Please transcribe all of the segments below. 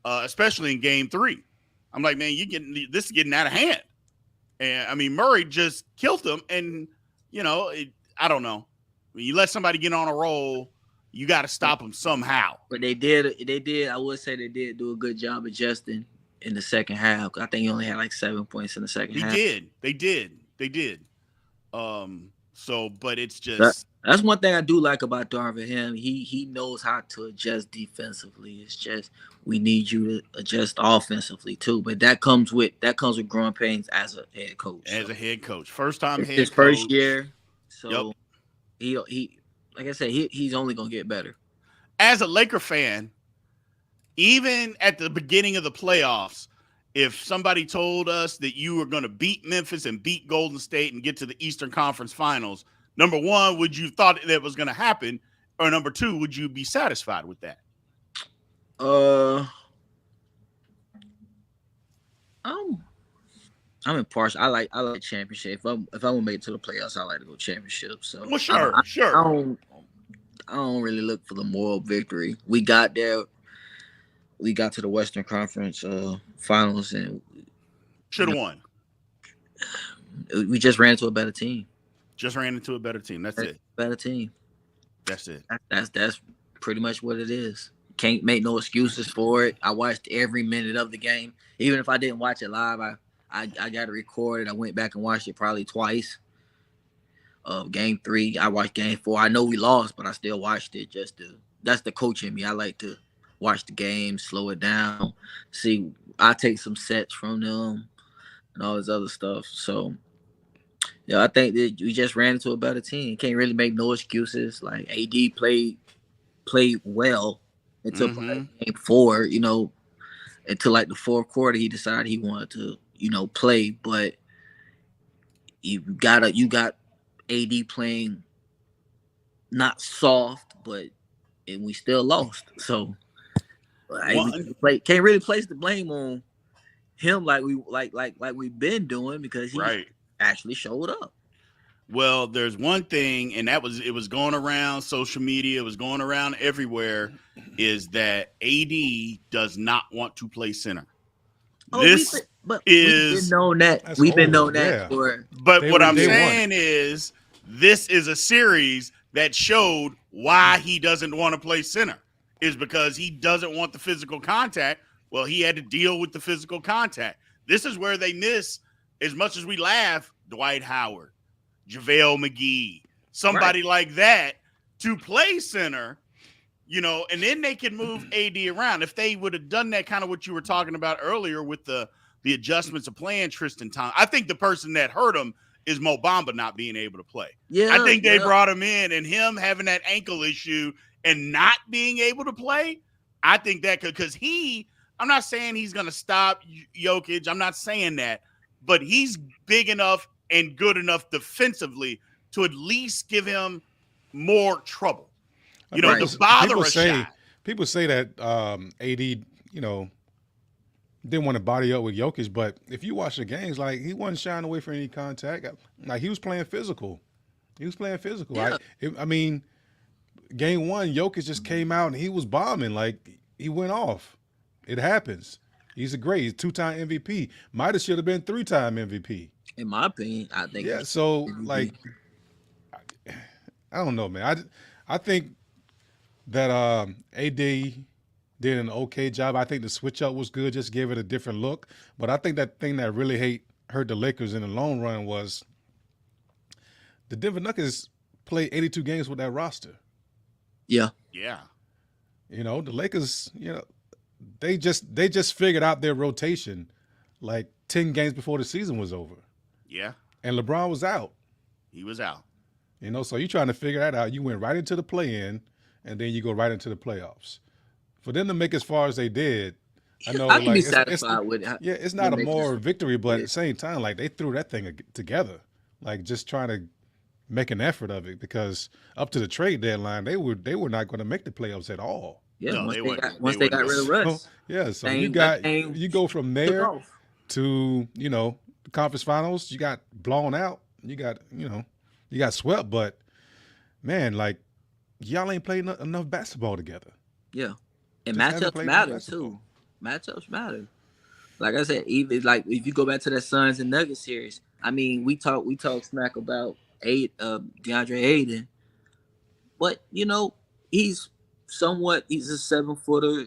especially in Game 3. I'm like, man, this is getting out of hand. And I mean, Murray just killed them, and I don't know. When you let somebody get on a roll, you got to stop them somehow. But they did. I would say they did do a good job adjusting in the second half. I think he only had like 7 points in the second half. They did. But it's just that's one thing I do like about Darvin Ham. He knows how to adjust defensively. It's just we need you to adjust offensively too. But that comes with growing pains as a head coach. A head coach, first time head his coach. First year. So he like I said, he's only gonna get better. As a Laker fan, even at the beginning of the playoffs, if somebody told us that you were going to beat Memphis and beat Golden State and get to the Eastern Conference Finals, number one, would you thought that was going to happen? Or number two, would you be satisfied with that? I'm impartial. I like championship. If I'm gonna make it to the playoffs, I like to go championship. So well, sure. I don't really look for the moral victory. We got there. We got to the Western Conference Finals and should have won. We just ran into a better team. That's it. Better team. That's it. That's pretty much what it is. Can't make no excuses for it. I watched every minute of the game. Even if I didn't watch it live, I got it recorded. I went back and watched it probably twice. Game 3, I watched Game 4. I know we lost, but I still watched it. That's the coach in me. I like to watch the game, slow it down, see. I take some sets from them and all this other stuff. So, I think that we just ran into a better team. Can't really make no excuses. Like AD played well until Game 4. Until like the fourth quarter, he decided he wanted to play. But you got AD playing not soft, and we still lost. So can't really place the blame on him like we've been doing because he actually showed up. Well, there's one thing, and it was going around social media, it was going around everywhere, is that AD does not want to play center. We've been known that. We've been known that for. But what I'm saying is, this is a series that showed why he doesn't want to play center. Is because he doesn't want the physical contact. Well, he had to deal with the physical contact. This is where they miss, as much as we laugh, Dwight Howard, JaVale McGee, somebody like that to play center, and then they can move AD around. If they would have done that, kind of what you were talking about earlier with the adjustments of playing Tristan Thompson. I think the person that hurt him is Mo Bamba not being able to play. I think they brought him in, and him having that ankle issue and not being able to play, I think that because I'm not saying he's going to stop Jokic. I'm not saying that, but he's big enough and good enough defensively to at least give him more trouble. To bother a shot. People say that AD, didn't want to body up with Jokic, but if you watch the games, like he wasn't shying away from any contact. Like he was playing physical. Yeah. I mean, Game 1, Jokic just came out and he was bombing. Like he went off. It happens. He's he's 2-time MVP. Might have should have been 3-time MVP. In my opinion, I think. Yeah. So like, I don't know, man. I think that AD did an okay job. I think the switch up was good. Just gave it a different look. But I think that thing that really hurt the Lakers in the long run was the Denver Nuggets played 82 games with that roster. Yeah. Yeah. The Lakers, they just figured out their rotation like 10 games before the season was over. Yeah. And LeBron was out. He was out. So you're trying to figure that out. You went right into the play-in, and then you go right into the playoffs. For them to make as far as they did, I know I can be satisfied with it. Yeah, it's not a moral victory, but at the same time, like they threw that thing together, like just trying to make an effort of it because up to the trade deadline, they were not going to make the playoffs at all. Yeah, once they got rid of Russ. So you go from there to the conference finals. You got blown out. You got swept. But man, like y'all ain't played enough basketball together. Yeah, and matchups matter too. Matchups matter. Like I said, even like if you go back to that Suns and Nuggets series, I mean, we talk smack about DeAndre Ayton, but he's he's a 7-footer.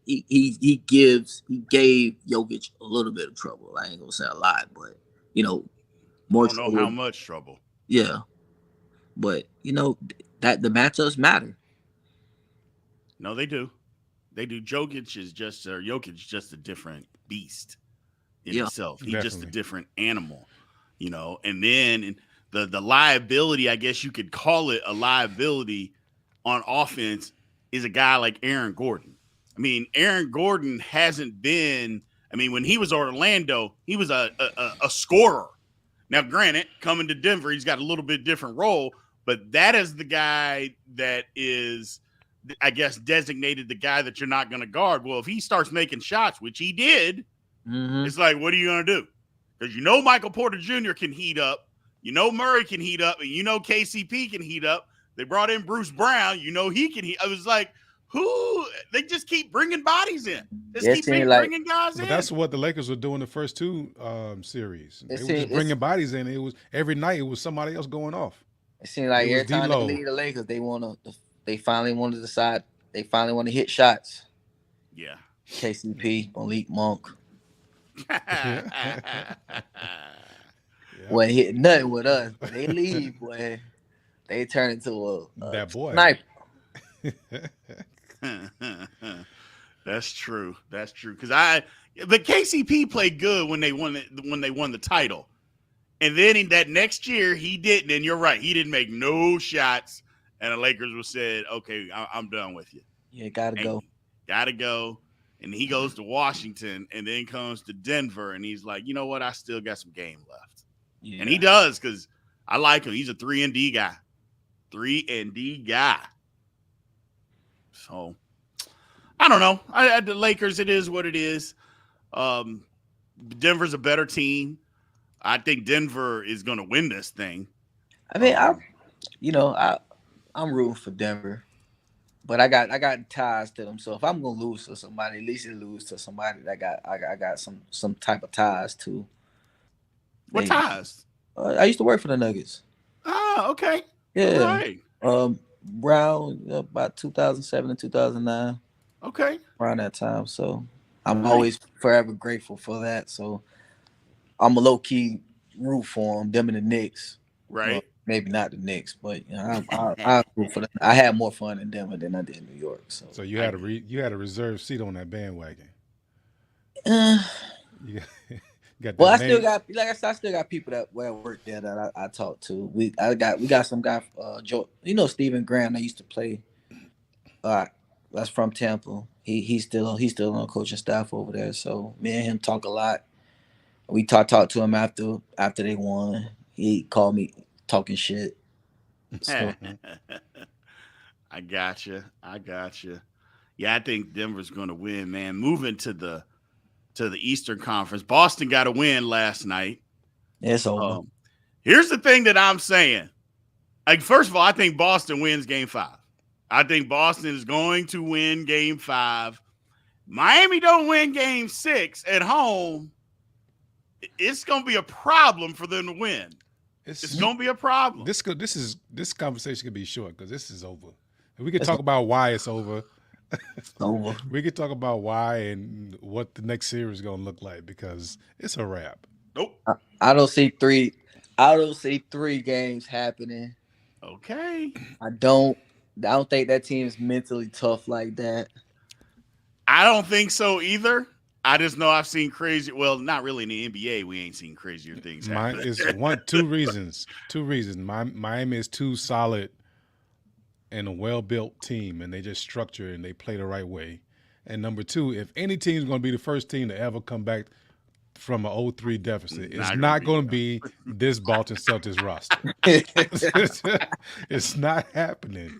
He gave Jokic a little bit of trouble. I ain't gonna say a lot, but I more don't know how trouble. much trouble. Yeah, but that the matchups matter. No, they do. They do. Jokic is just a different beast in itself. He's just a different animal, And then the liability, I guess you could call it a liability on offense, is a guy like Aaron Gordon. I mean, Aaron Gordon hasn't been. I mean, when he was Orlando, he was a scorer. Now, granted, coming to Denver, he's got a little bit different role, but that is the guy that is, I guess, designated the guy that you're not going to guard. Well, if he starts making shots, which he did, it's like, what are you going to do? Because Michael Porter Jr. can heat up. Murray can heat up. And KCP can heat up. They brought in Bruce Brown. He can heat. I was like, who? They just keep bringing bodies in. Bringing guys in. But that's what the Lakers were doing the first two series. They were just bringing bodies in. It was every night. It was somebody else going off. It seemed like every time they lead the Lakers, they finally want to decide. They finally want to hit shots. Yeah. KCP, Malik Monk. Yeah. Wasn't hitting nothing with us, but they leave, boy. They turn into a sniper. That's true. Because but KCP played good when they won the title, and then in that next year he didn't. And you're right, he didn't make no shots, and the Lakers were said, "Okay, I'm done with you." Yeah, gotta go. And he goes to Washington, and then comes to Denver, and he's like, you know what? I still got some game left, and he does because I like him. He's a 3-and-D guy. 3-and-D guy. So, I don't know. The Lakers, it is what it is. Denver's a better team. I think Denver is going to win this thing. I mean, I'm rooting for Denver, but I got ties to them. So if I'm gonna lose to somebody, at least lose to somebody that I got some type of ties to. What ties? I used to work for the Nuggets. Ah, okay. Yeah. Right. Brown about 2007 and 2009. Okay. Around that time. So I'm always forever grateful for that. So I'm a low key root for them and the Knicks. Right. Well, maybe not the Knicks, but I root for them. I had more fun in Denver than I did in New York. So you had a reserved seat on that bandwagon. Well, I still got people that work there that I talk to. We got some guy, Joe, Stephen Graham that used to play. That's from Tampa. He's still on the coaching staff over there. So me and him talk a lot. We talked to him after they won. He called me talking shit. So. I got you. Yeah, I think Denver's going to win, man. Moving to the Eastern Conference. Boston got a win last night. It's over. Here's the thing that I'm saying. Like, first of all, I think Boston wins Game 5. I think Boston is going to win Game 5. Miami don't win Game 6 at home. It's going to be a problem for them to win. It's going to be a problem. This conversation could be short because this is over. And we could talk about why it's over. It's over. We could talk about why and what the next series is going to look like because it's a wrap. Nope. I don't see three games happening. Okay. I don't think that team is mentally tough like that. I don't think so either. I just know I've seen crazy. Well, not really in the NBA. We ain't seen crazier things happen. It's two reasons. Miami is too solid and a well-built team, and they just structure and they play the right way. And number two, if any team is going to be the first team to ever come back from an 0-3 deficit, it's not going to be this Boston Celtics roster. It's not happening.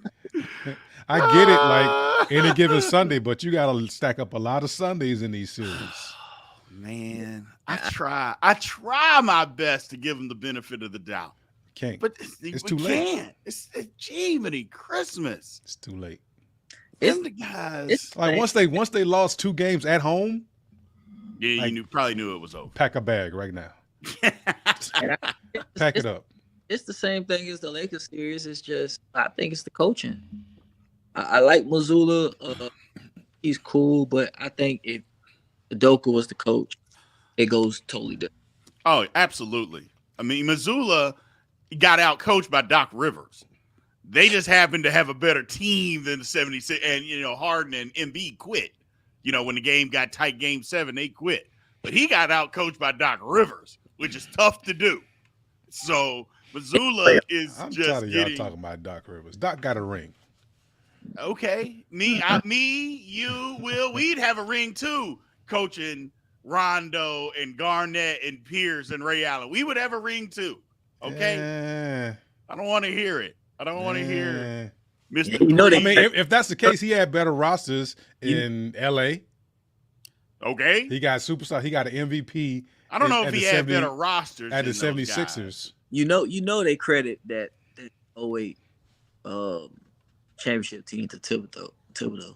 I get it, like any given Sunday, but you got to stack up a lot of Sundays in these series. Man, I try my best to give them the benefit of the doubt. Can't. But it's too late. It's Jiminy Christmas. It's too late. Them the guys. Like once they lost 2 games at home, Yeah, like, you probably knew it was over. pack a bag right now. Pack it up. It's the same thing as the Lakers series. It's just I think it's the coaching. I like Missoula. He's cool, but I think if Udoka was the coach, it goes totally different. Oh, absolutely. I mean, Missoula got out coached by Doc Rivers. They just happened to have a better team than the 76, and Harden and Embiid quit. When the game got tight, Game 7, they quit. But he got out coached by Doc Rivers, which is tough to do. So Missoula is I'm just tired of y'all getting talking about Doc Rivers. Doc got a ring. okay. Me, you, Will, we'd have a ring too, coaching Rondo and Garnett and Pierce and Ray Allen. We would have a ring too. Okay. I don't want to hear it. I don't want to hear Mr. I mean, if that's the case, he had better rosters in LA. Okay. He got superstar. He got an MVP. I don't know if he had better rosters at the than 76ers. You know they credit that 08 championship team to Thibodeau.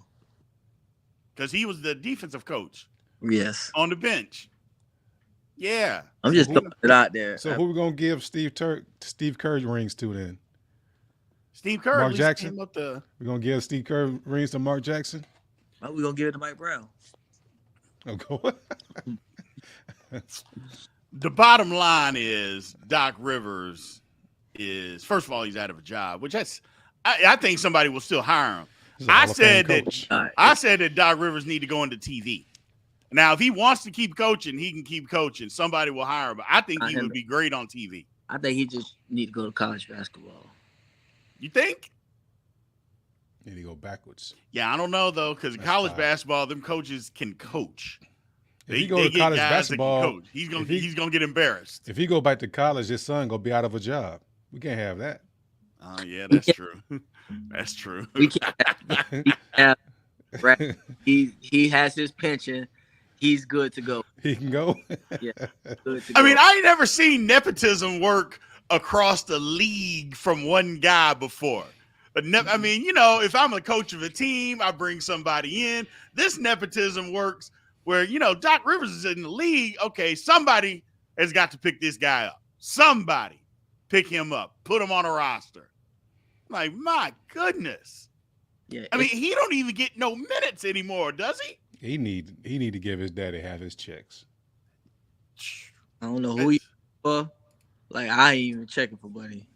Because he was the defensive coach. Yes. On the bench. Yeah. I'm just throwing it out there. So who we gonna give Steve Kerr rings to then? Steve Kerr. Mark Jackson. We're gonna give Steve Kerr rings to Mark Jackson. Are we gonna give it to Mike Brown? Okay. The bottom line is Doc Rivers is, first of all, he's out of a job, which I think somebody will still hire him. I said that Doc Rivers need to go into TV. Now, if he wants to keep coaching, he can keep coaching. Somebody will hire him. But I think he would be great on TV. I think he just need to go to college basketball. You think? Need to go backwards. Yeah, I don't know though, because college basketball, them coaches can coach. If he go to college basketball, he's gonna get embarrassed. If he go back to college, his son gonna be out of a job. We can't have that. Oh yeah, that's true. That's true. We can't have, right. He has his pension. He's good to go. He can go. Yeah. Good to I go. mean, I ain't never seen nepotism work across the league from one guy before. But I mean, if I'm a coach of a team, I bring somebody in. This nepotism works where, Doc Rivers is in the league. Okay, somebody has got to pick this guy up. Somebody pick him up, put him on a roster. Like, my goodness. Yeah. I mean, he don't even get no minutes anymore, does he? He need to give his daddy half his checks. I don't know who he for. Like, I ain't even checking for Buddy.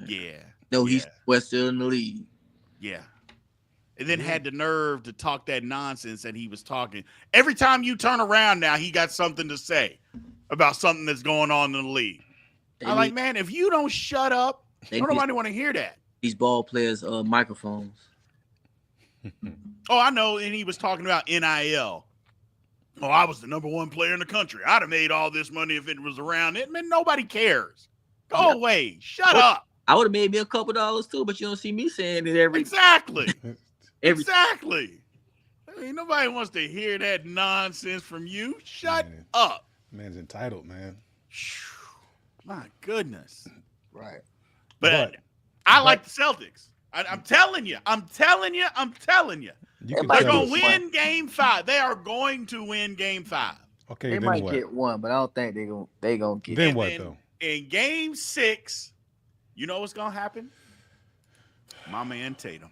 Yeah. No, he's still in the league. Yeah. And then had the nerve to talk that nonsense that he was talking. Every time you turn around now, he got something to say about something that's going on in the league. I'm like, man, if you don't shut up, nobody want to hear that. These ball players' microphones. Oh, I know. And he was talking about NIL. Oh, I was the #1 player in the country. I'd have made all this money if it was around it. Man, nobody cares. Go away. Shut up. I would have made me a couple dollars too, but you don't see me saying it every. Exactly. Exactly. I mean, nobody wants to hear that nonsense from you. Shut up. Man's entitled, man. My goodness. Right. But I like the Celtics. I'm telling you. They're going to win Game 5. They are going to win Game 5. Okay, they might get one, but I don't think they gonna get. Then what though? In Game 6, you know what's gonna happen? My man Tatum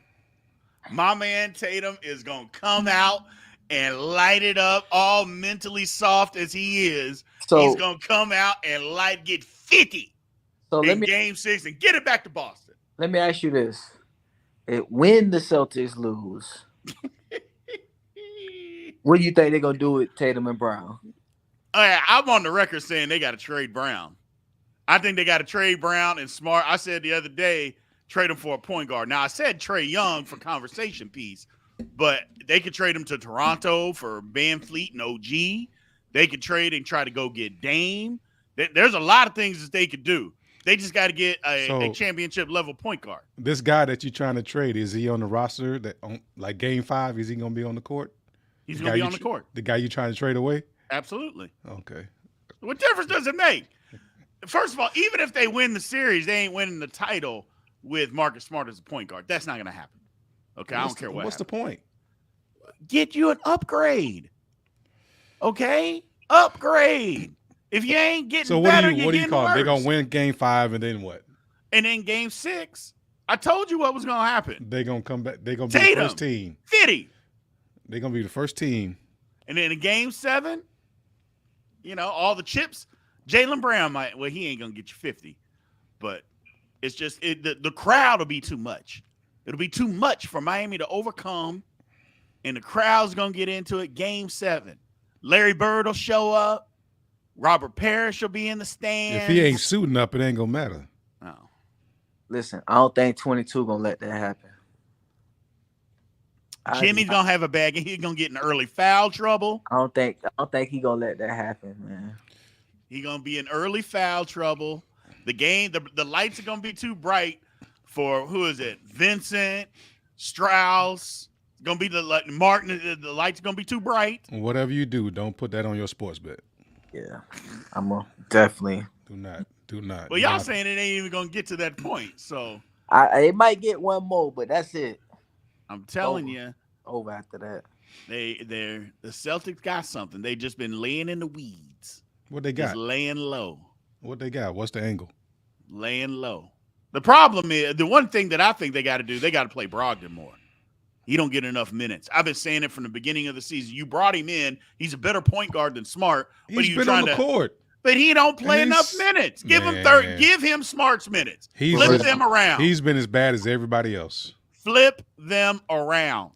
is gonna come out and light it up, all mentally soft as he is. So he's gonna come out and get 50 in Game 6 and get it back to Boston. Let me ask you this: when the Celtics lose, what do you think they're gonna do with Tatum and Brown? I'm on the record saying they got to trade Brown. I think they got to trade Brown and Smart. I said the other day, trade him for a point guard. Now, I said Trae Young for conversation piece, but they could trade him to Toronto for Van Fleet and OG. They could trade and try to go get Dame. There's a lot of things that they could do. They just got to get a championship level point guard. This guy that you're trying to trade, is he on the roster like Game 5? Is he going to be on the court? He's going to be on the court. The guy you're trying to trade away? Absolutely. Okay. What difference does it make? First of all, even if they win the series, they ain't winning the title with Marcus Smart as a point guard. That's not going to happen. Okay, I don't care what. What's the point? Get you an upgrade. Okay, upgrade. If you ain't getting So better, what do you call it? They're worse. gonna win game 5 and then what? And then game 6, I told you what was gonna happen. They're gonna come back. They're gonna be Tatum, the first team. 50. They're gonna be the first team. And then in game 7, all the chips. Jaylen Brown might. Well, he ain't gonna get you 50, but it's just the crowd will be too much. It'll be too much for Miami to overcome, and the crowd's gonna get into it. Game 7, Larry Bird will show up. Robert Parrish will be in the stands. If he ain't suiting up, it ain't gonna matter. Oh. Listen, I don't think 22 gonna let that happen. Jimmy's gonna have a bag, and he's gonna get in early foul trouble. I don't think he gonna let that happen, man. He's gonna be in early foul trouble. The lights are gonna be too bright for who is it? Vincent, Strauss. It's gonna be Martin. The lights are gonna be too bright. Whatever you do, don't put that on your sports bet. Yeah, I'm gonna definitely Do not. Well, y'all saying it ain't even gonna get to that point. So it might get one more, but that's it. I'm telling you, over after that. The Celtics got something. They just been laying in the weeds. What they got? Just laying low. What they got? What's the angle? Laying low. The problem is the one thing that I think they got to do. They got to play Brogdon more. He don't get enough minutes. I've been saying it from the beginning of the season. You brought him in. He's a better point guard than Smart. But He's been on the court. But he don't play enough minutes. Give him Smart's minutes. Flip them around. He's been as bad as everybody else. Flip them around.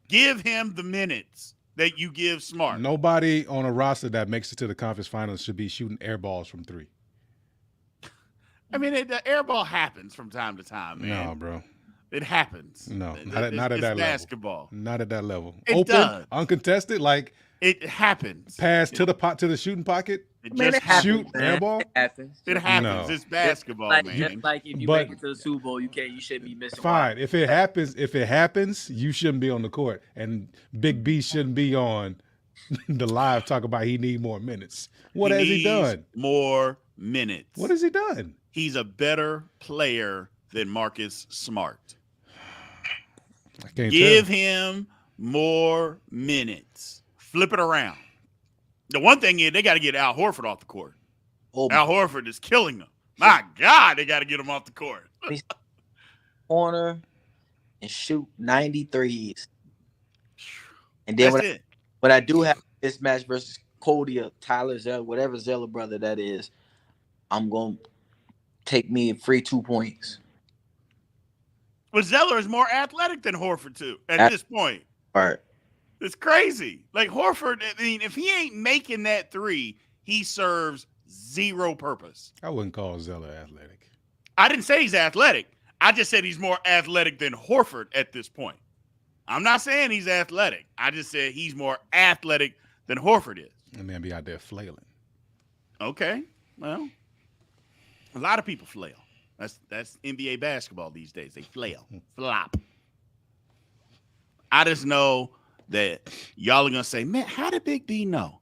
Give him the minutes that you give Smart. Nobody on a roster that makes it to the conference finals should be shooting air balls from 3. I mean, the air ball happens from time to time, man. No, bro. It happens. No, not at that level. Basketball. Not at that level. It Open, does. uncontested, like it happens. Pass to the shooting pocket. It just happens, shoot man. air ball. It happens. It happens. No. It's basketball, man. man. Like if you make it to the Super Bowl, you shouldn't be missing. Fine. If it happens, you shouldn't be on the court, and Big B shouldn't be on the live talk about he need more minutes. What has he done? More minutes. What has he done? He's a better player than Marcus Smart. I can't Give tell. him more minutes. Flip it around. The one thing is they got to get Al Horford off the court. Al Horford is killing them. My God, they got to get him off the court. Corner and shoot 93s. And then when I do have this match versus Cody or Tyler Zeller, whatever Zeller brother that is, I'm going to take me free 2 points. But Zeller is more athletic than Horford, too, at this point. Right. It's crazy. Like Horford, I mean, if he ain't making that 3, he serves zero purpose. I wouldn't call Zeller athletic. I didn't say he's athletic. I just said he's more athletic than Horford at this point. I'm not saying he's athletic. I just said he's more athletic than Horford is. And man be out there flailing. Okay. Well, a lot of people flail. That's NBA basketball these days. They flail. Flop. I just know that y'all are going to say, man, how did Big B know?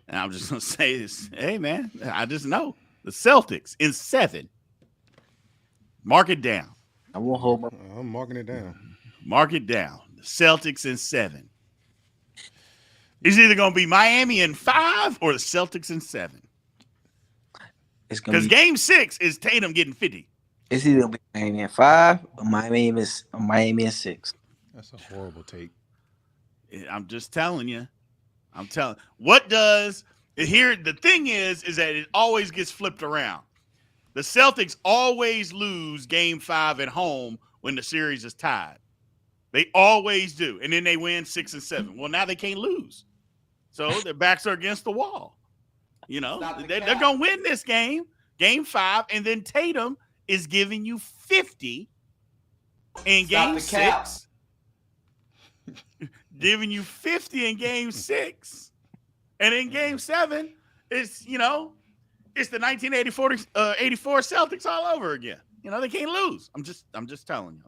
And I'm just going to say this. Hey, man, I just know. The Celtics in 7. Mark it down. I won't hold my. I'm marking it down. Mark it down. The Celtics in 7. It's either going to be Miami in 5 or the Celtics in 7. Because game 6 is Tatum getting 50. It's either going to be Miami in 5 or Miami in 6. That's a horrible take. I'm just telling you. The thing is that it always gets flipped around. The Celtics always lose game 5 at home when the series is tied. They always do. And then they win 6 and 7. Well, now they can't lose. So their backs are against the wall. You know, they're going to win this game 5, and then Tatum is giving you 50 in game 6. Giving you 50 in game 6. And in game 7, it's the 1984 Celtics all over again. You know, they can't lose. I'm just telling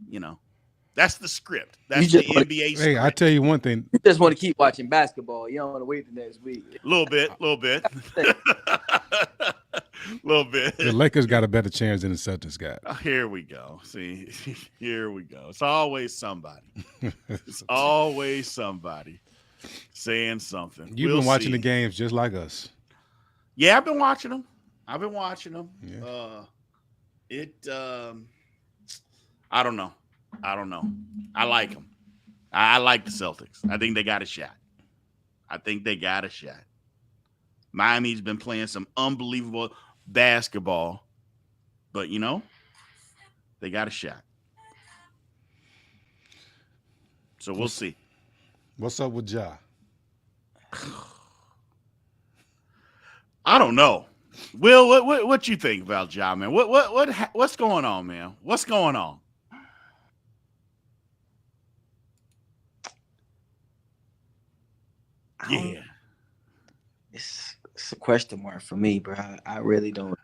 you. That's the script. That's the NBA script. Hey, I tell you one thing. You just want to keep watching basketball. You don't want to wait the next week. A little bit. little bit. The Lakers got a better chance than the Celtics got. Oh, here we go. See, here we go. It's always somebody. It's always somebody saying something. You've been watching the games just like us. Yeah, I've been watching them. Yeah. I don't know. I like them. I like the Celtics. I think they got a shot. Miami's been playing some unbelievable basketball, but they got a shot. So we'll see. What's up with Ja? I don't know. Will, what you think about Ja, man? What's going on, man? What's going on? Yeah. It's a question mark for me, bro. I really don't.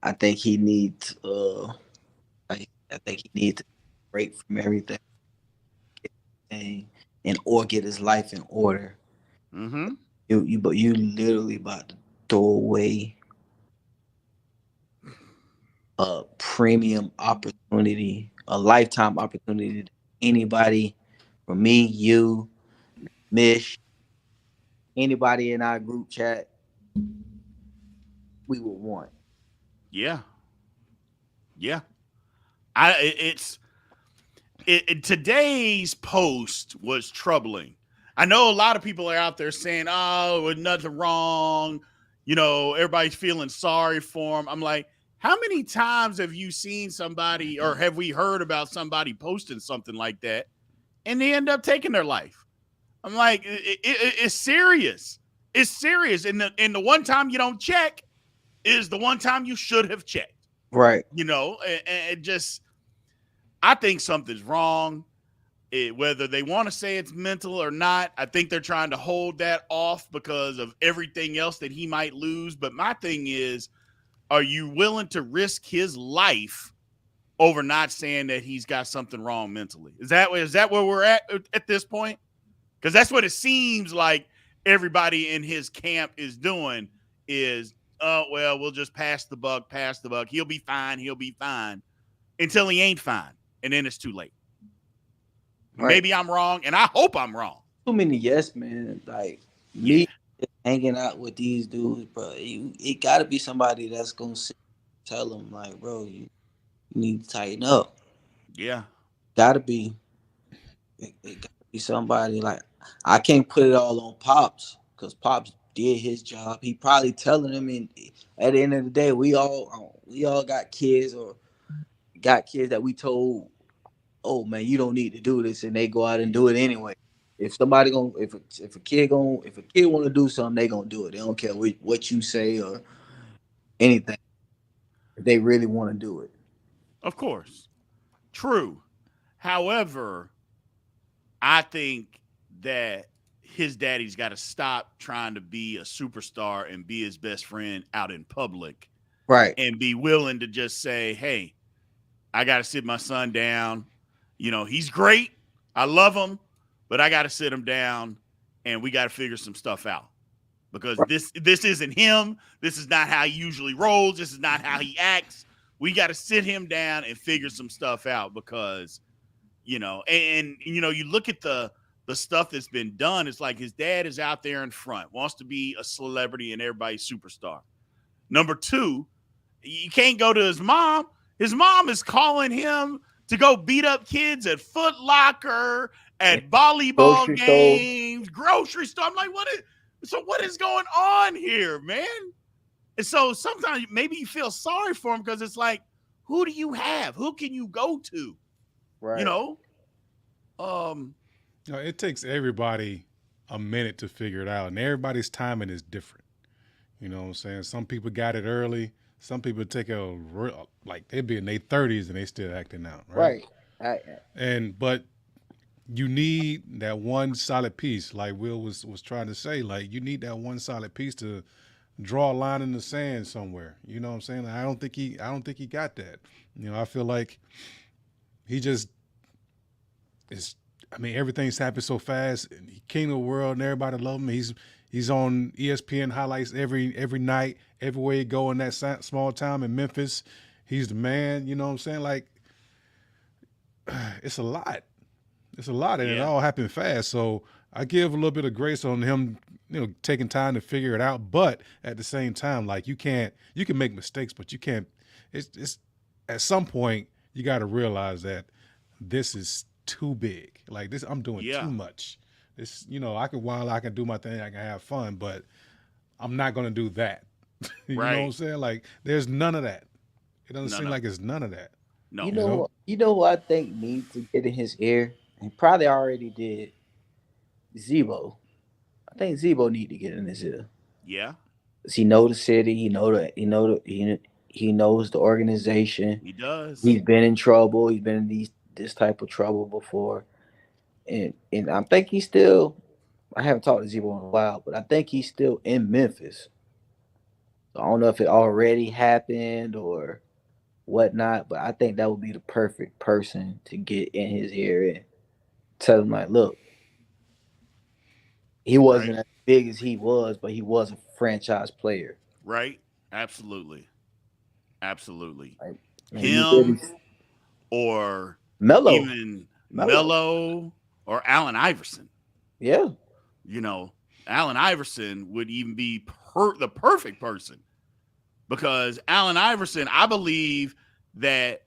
I think he needs. I think he needs to break from everything, or get his life in order. Mm-hmm. You literally about to throw away a premium opportunity, a lifetime opportunity to anybody, from me, you, Mish, anybody in our group chat, we would want. Yeah. Today's post was troubling. I know a lot of people are out there saying, "Oh, there's nothing wrong." Everybody's feeling sorry for him. I'm like, how many times have you seen somebody, or have we heard about somebody posting something like that, and they end up taking their life? I'm like, it's serious. It's serious. And the one time you don't check is the one time you should have checked. Right. And just, I think something's wrong. Whether they want to say it's mental or not, I think they're trying to hold that off because of everything else that he might lose. But my thing is, are you willing to risk his life over not saying that he's got something wrong mentally? Is that where we're at this point? Because that's what it seems like everybody in his camp is doing is, oh, well, we'll just pass the buck. He'll be fine until he ain't fine. And then it's too late. Right. Maybe I'm wrong, and I hope I'm wrong. Too many yes men. Like me hanging out with these dudes, bro. It got to be somebody that's going to tell them, like, bro, you need to tighten up. Yeah. Got to be. It got to be somebody. Like, I can't put it all on Pops, because Pops did his job. He probably telling them, and at the end of the day, we all got kids, or got kids that we told, oh man, you don't need to do this, and they go out and do it anyway. If a kid want to do something, they gonna do it. They don't care what you say or anything. If they really want to do it. Of course. True. However, I think that his daddy's got to stop trying to be a superstar and be his best friend out in public. Right. And be willing to just say, hey, I got to sit my son down. He's great. I love him, but I got to sit him down, and we got to figure some stuff out, because this isn't him. This is not how he usually rolls. This is not how he acts. We got to sit him down and figure some stuff out, because, you look at the stuff that's been done. It's like his dad is out there in front, wants to be a celebrity and everybody's superstar. Number two, you can't go to his mom. His mom is calling him to go beat up kids at Foot Locker, at volleyball games, grocery store. I'm like, what is going on here, man? And so sometimes maybe you feel sorry for him, because it's like, who do you have? Who can you go to? Right. It takes everybody a minute to figure it out, and everybody's timing is different. You know what I'm saying? Some people got it early. Some people take like they'd be in their 30s and they still acting out, right? But you need that one solid piece, like Will was trying to say. Like, you need that one solid piece to draw a line in the sand somewhere. You know what I'm saying? Like, I don't think he got that. I feel like he just is. I mean, everything's happened so fast. He king of the world, and everybody love him. He's He's on ESPN highlights every night, everywhere you go in that small town in Memphis. He's the man. You know what I'm saying? Like, it's a lot. It's a lot, and it all happened fast. So I give a little bit of grace on him, taking time to figure it out. But at the same time, like, you can make mistakes, but you can't. It's at some point you got to realize that this is too big. Like this, I'm doing too much. This, I can while I can do my thing, I can have fun, but I'm not going to do that. You know what I'm saying? Like, there's none of that. It doesn't seem like it's none of that. No. You know who I think needs to get in his ear? He probably already did. Zebo. I think Zebo need to get in his ear. Yeah. He know the city. He knows the organization. He does. He's been in trouble. He's been in this type of trouble before, and I think he's still. I haven't talked to Zebo in a while, but I think he's still in Memphis. So I don't know if it already happened or whatnot, but I think that would be the perfect person to get in his ear and tell him, like, look, he wasn't as big as he was, but he was a franchise player. Right. Absolutely. Like, him or Melo. Even Melo or Allen Iverson. Yeah. Allen Iverson would even be the perfect person, because Allen Iverson, I believe that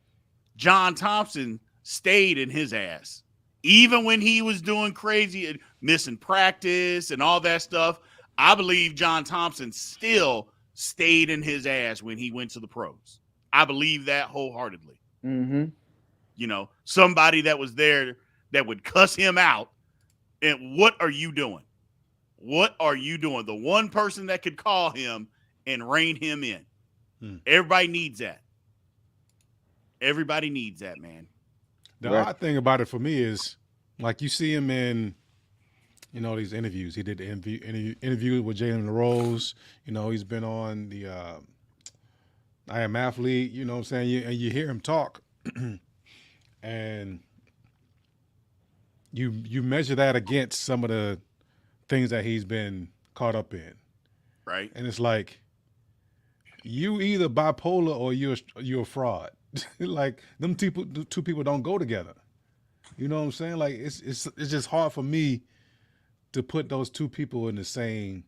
John Thompson stayed in his ass. Even when he was doing crazy and missing practice and all that stuff, I believe John Thompson still stayed in his ass when he went to the pros. I believe that wholeheartedly. Mm-hmm. Somebody that was there that would cuss him out. And what are you doing? What are you doing? The one person that could call him and rein him in. Everybody needs that. Everybody needs that, man. The odd thing about it for me is, like, you see him in, these interviews. He did the interview with Jalen Rose. He's been on the I Am Athlete. You know what I'm saying? And you hear him talk, and you measure that against some of the things that he's been caught up in. Right. And it's like, you either bipolar or you're a fraud. Like, them two people don't go together. You know what I'm saying? Like, it's just hard for me to put those two people in the same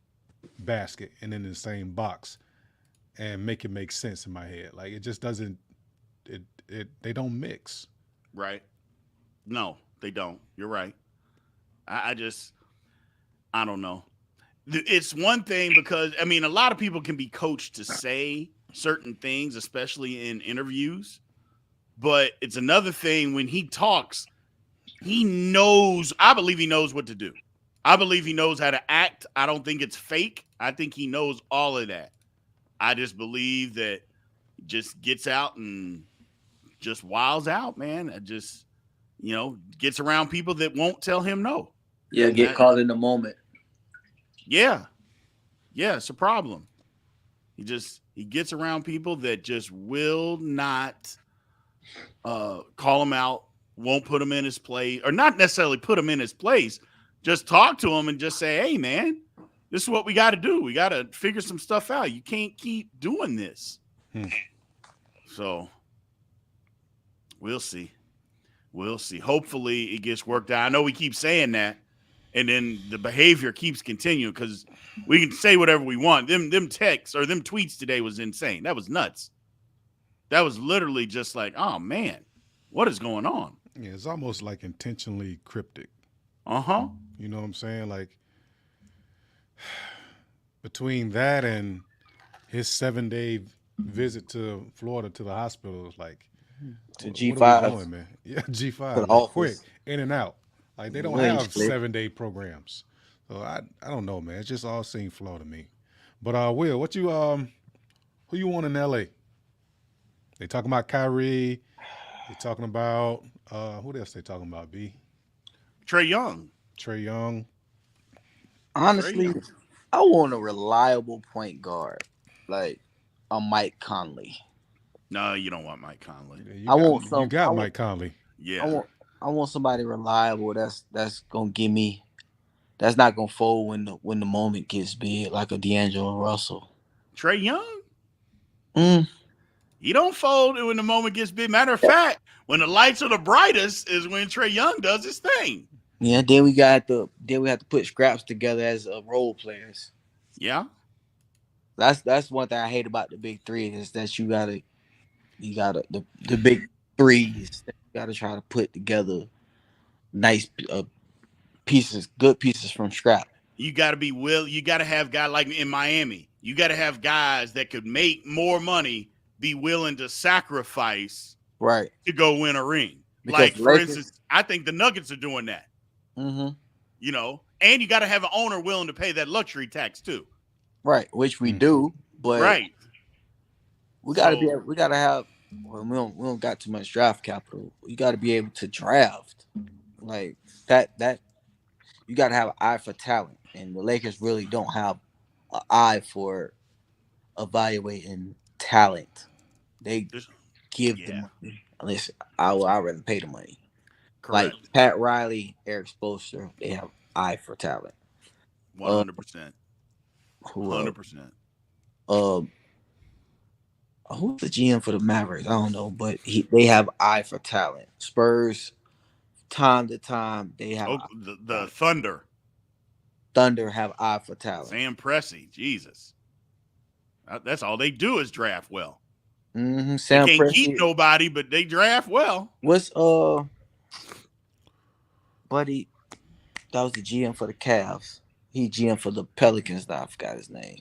basket and in the same box and make it make sense in my head. Like, it just doesn't. They don't mix. Right. No, they don't. You're right. I don't know. It's one thing because, a lot of people can be coached to say certain things, especially in interviews. But it's another thing when he talks, I believe he knows what to do. I believe he knows how to act. I don't think it's fake. I think he knows all of that. I just believe that he just gets out and just wilds out, man. It just, gets around people that won't tell him no. Yeah, get caught in the moment. Yeah. Yeah, it's a problem. He gets around people that just will not call him out, won't put him in his place, or not necessarily put him in his place. Just talk to him and just say, hey, man, this is what we got to do. We got to figure some stuff out. You can't keep doing this. So we'll see. We'll see. Hopefully it gets worked out. I know we keep saying that, and then the behavior keeps continuing, because we can say whatever we want. Them texts or them tweets today was insane. That was nuts. That was literally just like, oh, man, what is going on? Yeah, it's almost like intentionally cryptic. Uh-huh. You know what I'm saying? Like, between that and his 7-day visit to Florida to the hospital, it's like, to G5. What are we doing, man? Yeah, G5. Like, quick, in and out. Like, they don't have 7-day programs. So I don't know, man. It just all seemed flawed to me. But Will, who you want in LA? They talking about Kyrie. They talking about who else they talking about, B? Trae Young. Honestly, I want a reliable point guard, like a Mike Conley. No, you don't want Mike Conley. Yeah, you got Mike Conley. Yeah. I want somebody reliable that's gonna give me that's not gonna fold when the moment gets big, like a D'Angelo Russell. Trae Young, Mm. he don't fold when the moment gets big. Matter of fact, when the lights are the brightest is when Trae Young does his thing. Yeah, then we have to put scraps together as role players. Yeah. That's one thing I hate about the big three is that you gotta the big threes that you gotta try to put together nice pieces, good pieces from scrap. You got to be you got to have guys like in Miami. You got to have guys that could make more money, be willing to sacrifice Right. to go win a ring. Because like, for instance, I think the Nuggets are doing that. Mm-hmm. You know, and you got to have an owner willing to pay that luxury tax too. Right, which we do, but right. We gotta have. Well, we don't got too much draft capital. You got to be able to draft like that. You got to have an eye for talent, and the Lakers really don't have an eye for evaluating talent. They give the money. Listen, I'd rather pay the money. Correct. Like Pat Riley, Eric Spoelstra, they have eye for talent. 100%. 100%. Who's the GM for the Mavericks? I don't know, but they have eye for talent. Spurs, time to time, they have the Thunder. Thunder have eye for talent. Sam Presti, Jesus. That's all they do is draft well. Mm-hmm. Sam they can't Presti, keep nobody, but they draft well. What's buddy? That was the GM for the Cavs. He GM for the Pelicans. I forgot his name.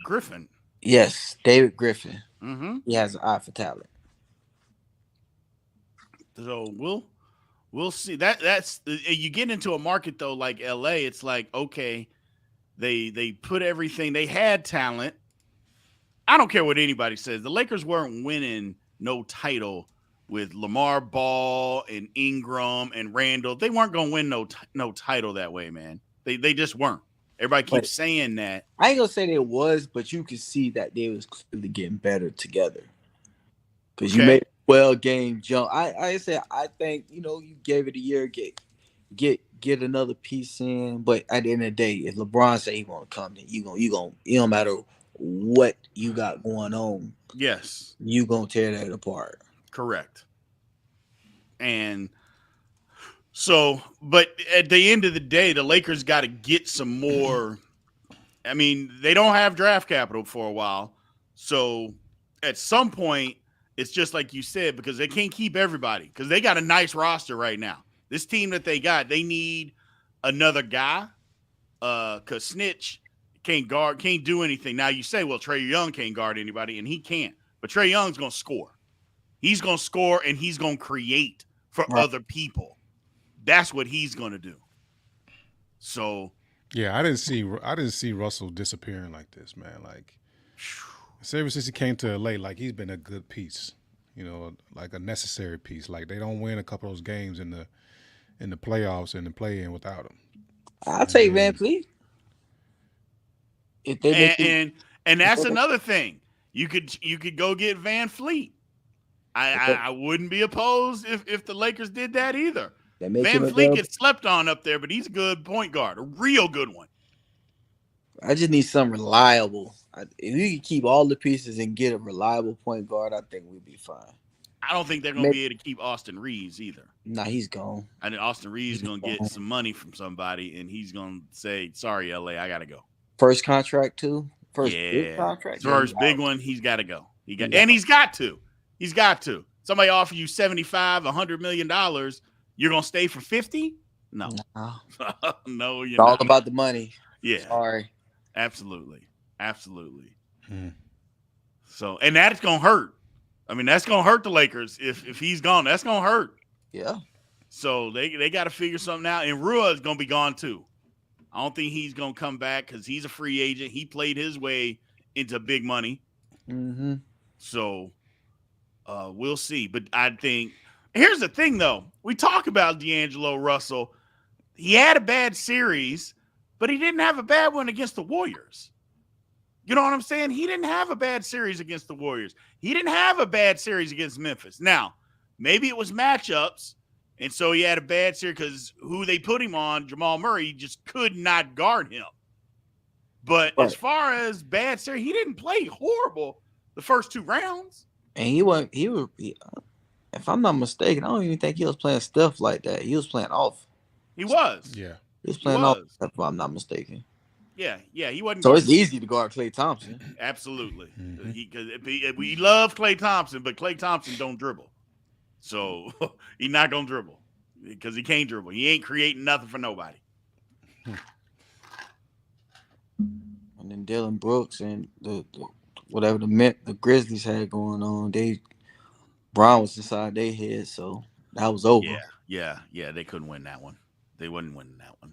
Griffin. Yes, David Griffin. Mm-hmm. He has an eye for talent. So we'll see. That's you get into a market though like LA. It's like, okay, they put everything. They had talent. I don't care what anybody says. The Lakers weren't winning no title with Lamar Ball and Ingram and Randall. They weren't going to win no title that way, man. They just weren't. Everybody keeps saying that. I ain't gonna say they was, but you can see that they was clearly getting better together. Because you made a 12-game jump. I think you gave it a year, get another piece in. But at the end of the day, if LeBron say he want to come, then you gonna it don't matter what you got going on. Yes, you gonna tear that apart. Correct. And so, but at the end of the day, the Lakers got to get some more. I mean, they don't have draft capital for a while. So at some point, it's just like you said, because they can't keep everybody because they got a nice roster right now. This team that they got, they need another guy because Snitch can't do anything. Now you say, well, Trae Young can't guard anybody, and he can't. But Trae Young's going to score. He's going to score, and he's going to create for other people. That's what he's going to do. So, yeah, I didn't see Russell disappearing like this, man. Like, ever since he came to LA, like he's been a good piece, like a necessary piece. Like they don't win a couple of those games in the playoffs and the play-in without him. I'll take Van Fleet. If they and that's another thing. You could go get Van Fleet. I wouldn't be opposed if the Lakers did that either. Van Fleet gets slept on up there, but he's a good point guard, a real good one. I just need something reliable. If you can keep all the pieces and get a reliable point guard, I think we'd be fine. I don't think they're going to be able to keep Austin Reeves either. Nah, he's gone. I think Austin Reeves is going to get some money from somebody, and he's going to say, sorry, LA, I got to go. First contract, too? Big contract? First big one, he's got to go. And he's got to. He's got to. Somebody offer you $75, $100 million, you're going to stay for 50? No. No, you're not. It's all about the money. Yeah. Sorry. Absolutely. So, and that's going to hurt. I mean, that's going to hurt the Lakers. If he's gone, that's going to hurt. Yeah. So they got to figure something out. And Rua is going to be gone too. I don't think he's going to come back because he's a free agent. He played his way into big money. Mm-hmm. So we'll see. But I think here's the thing, though. We talk about D'Angelo Russell. He had a bad series, but he didn't have a bad one against the Warriors. You know what I'm saying? He didn't have a bad series against the Warriors. He didn't have a bad series against Memphis. Now, maybe it was matchups, And so he had a bad series because who they put him on, Jamal Murray, just could not guard him. But Right. as far as bad series, he didn't play horrible the first 2 rounds. And if I'm not mistaken, I don't even think he was playing stuff like that. He was playing off. He was. Yeah. He was playing off, if I'm not mistaken. Yeah, he wasn't. So it's easy to guard Klay Thompson. Absolutely. Mhm. We love Klay Thompson, but Klay Thompson don't dribble. So he's not going to dribble because he can't dribble. He ain't creating nothing for nobody. And then Dylan Brooks and the Grizzlies had going on, Brown was inside their head, so that was over. Yeah. They couldn't win that one. They wouldn't win that one.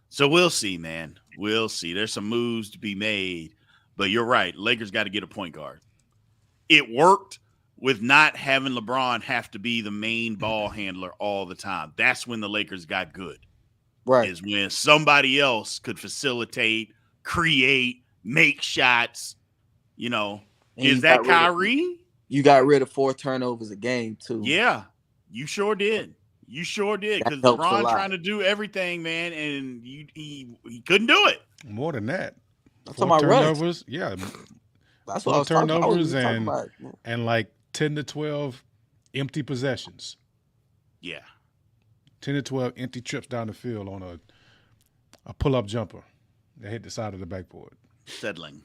So we'll see, man. We'll see. There's some moves to be made, but you're right. Lakers got to get a point guard. It worked with not having LeBron have to be the main ball handler all the time. That's when the Lakers got good. Right. Is when somebody else could facilitate, create, make shots. And is that Kyrie? You got rid of 4 turnovers a game, too. Yeah, you sure did. You sure did. Because LeBron trying to do everything, man, and he couldn't do it. More than that. I'm 4 talking about turnovers. runs. Yeah. That's 4 what I was turnovers talking about. and like 10 to 12 empty possessions. Yeah. 10 to 12 empty trips down the field on a pull-up jumper that hit the side of the backboard. Settling.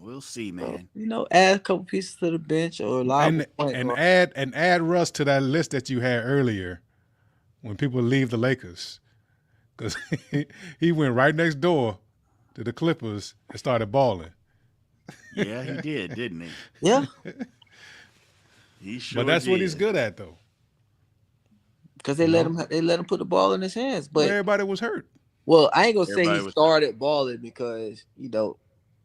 We'll see, man. Add a couple pieces to the bench or and add Russ to that list that you had earlier when people leave the Lakers, because he went right next door to the Clippers and started balling. Yeah, he did, didn't he? Yeah. He sure But that's did. what he's good at, though. Because they let him put the ball in his hands. But everybody was hurt. Well, I ain't gonna say he started balling because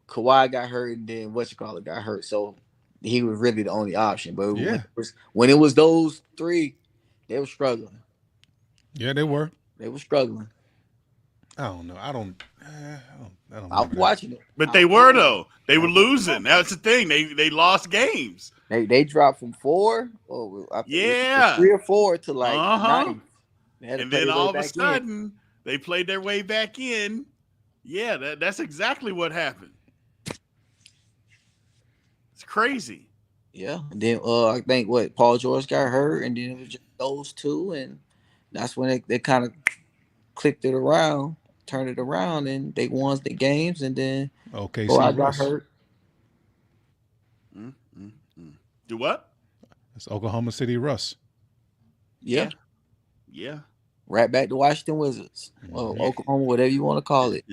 Kawhi got hurt and then got hurt, so he was really the only option. But when it was those 3, they were struggling. Yeah, they were. They were struggling. I don't know. I don't. I'm watching it. But they were though. They were losing. That's the thing. They lost games. They dropped from 4, I think 3 or 4 to like 9. And then all of a sudden, they played their way back in. Yeah, that's exactly what happened. It's crazy. Yeah. And then I think Paul George got hurt, and then it was just those 2, and that's when they kind of clicked it around, turned it around, and they won the games, and then I got hurt. Do what? It's Oklahoma City Russ. Yeah. Yeah. Right back to Washington Wizards. Well, Oklahoma, whatever you want to call it.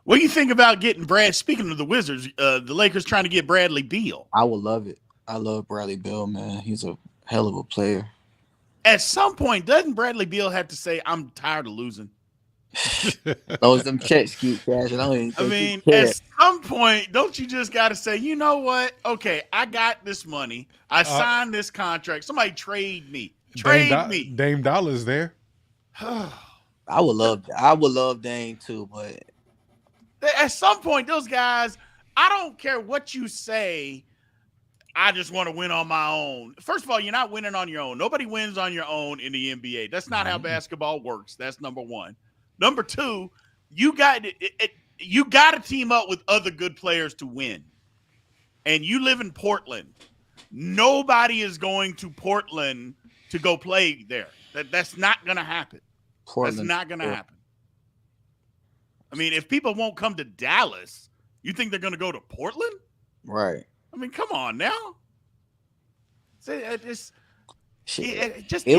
What do you think about getting speaking of the Wizards, the Lakers trying to get Bradley Beal? I would love it. I love Bradley Beal, man. He's a hell of a player. At some point, doesn't Bradley Beal have to say, I'm tired of losing? Those them checks keep cashing. I mean, at some point, don't you just got to say, you know what? Okay, I got this money. I signed this contract. Somebody trade me. Me. Dame Dollar's there. I would love Dame too, but at some point, those guys, I don't care what you say. I just want to win on my own. First of all, you're not winning on your own. Nobody wins on your own in the NBA. That's not how basketball works. That's number 1. Number 2, you got to team up with other good players to win. And you live in Portland. Nobody is going to Portland to go play there. That's not going to happen. That's not going to happen. I mean, if people won't come to Dallas, you think they're going to go to Portland? Right. I mean, come on now. It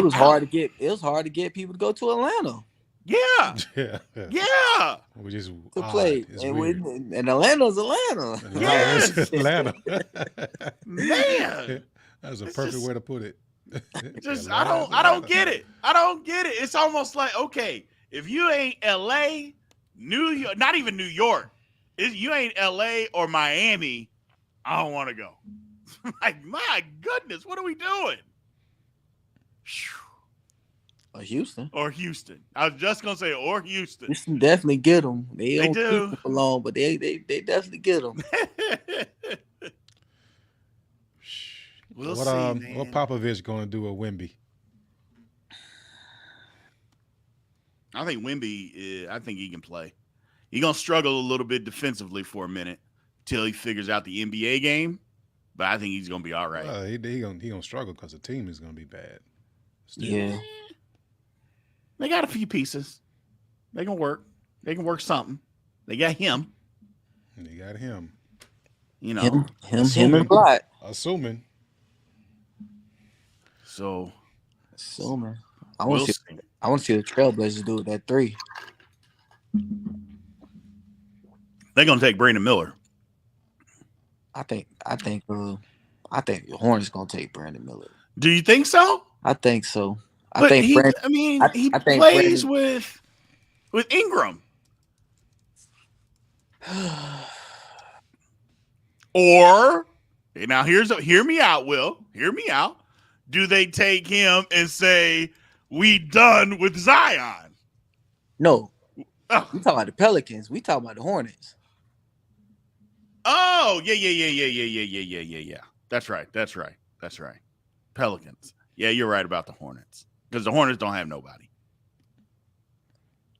was hard to get people to go to Atlanta. Yeah. Yeah. We just to play. And Atlanta's Atlanta. Yes. Atlanta. Man. That's a perfect way to put it. I don't get it. I don't get it. It's almost like, okay, if you ain't LA, New York, not even New York, if you ain't LA or Miami, I don't want to go. Like, my goodness, what are we doing? Or Houston. I was just gonna say, or Houston. Houston definitely get them. They don't do. keep them alone, but they definitely get them. We'll see, man. What Popovich going to do with Wemby? I think Wemby, I think he can play. He's going to struggle a little bit defensively for a minute till he figures out the NBA game, but I think he's going to be all right. Well, he gonna struggle because the team is going to be bad. Still. Yeah. They got a few pieces. They can work. They can work something. They got him. They got him. Him Assuming. a lot. Assuming. So, Assuming. I we'll want to see the Trailblazers do it at 3. they're going to take Brandon Miller. I think the Hornets gonna take Brandon Miller. Do you think so? I think so. But he plays Brandon, with Ingram. Or now hear me out, Will. Hear me out. Do they take him and say we done with Zion? No. Oh. We talking about the Pelicans. We talking about the Hornets. Oh, yeah. That's right. Pelicans. Yeah, you're right about the Hornets. Because the Hornets don't have nobody.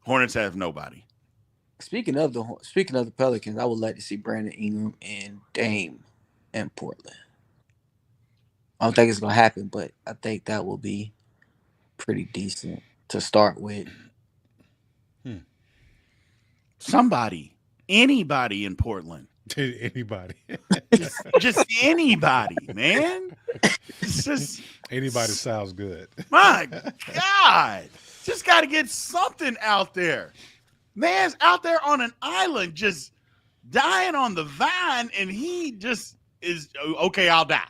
Hornets have nobody. Speaking of the Pelicans, I would like to see Brandon Ingram and Dame in Portland. I don't think it's gonna happen, but I think that will be pretty decent to start with. Anybody in Portland. Anybody. just anybody, man. It's just anybody sounds good. My God. Just got to get something out there. Man's out there on an island just dying on the vine, and he just is, okay, I'll die.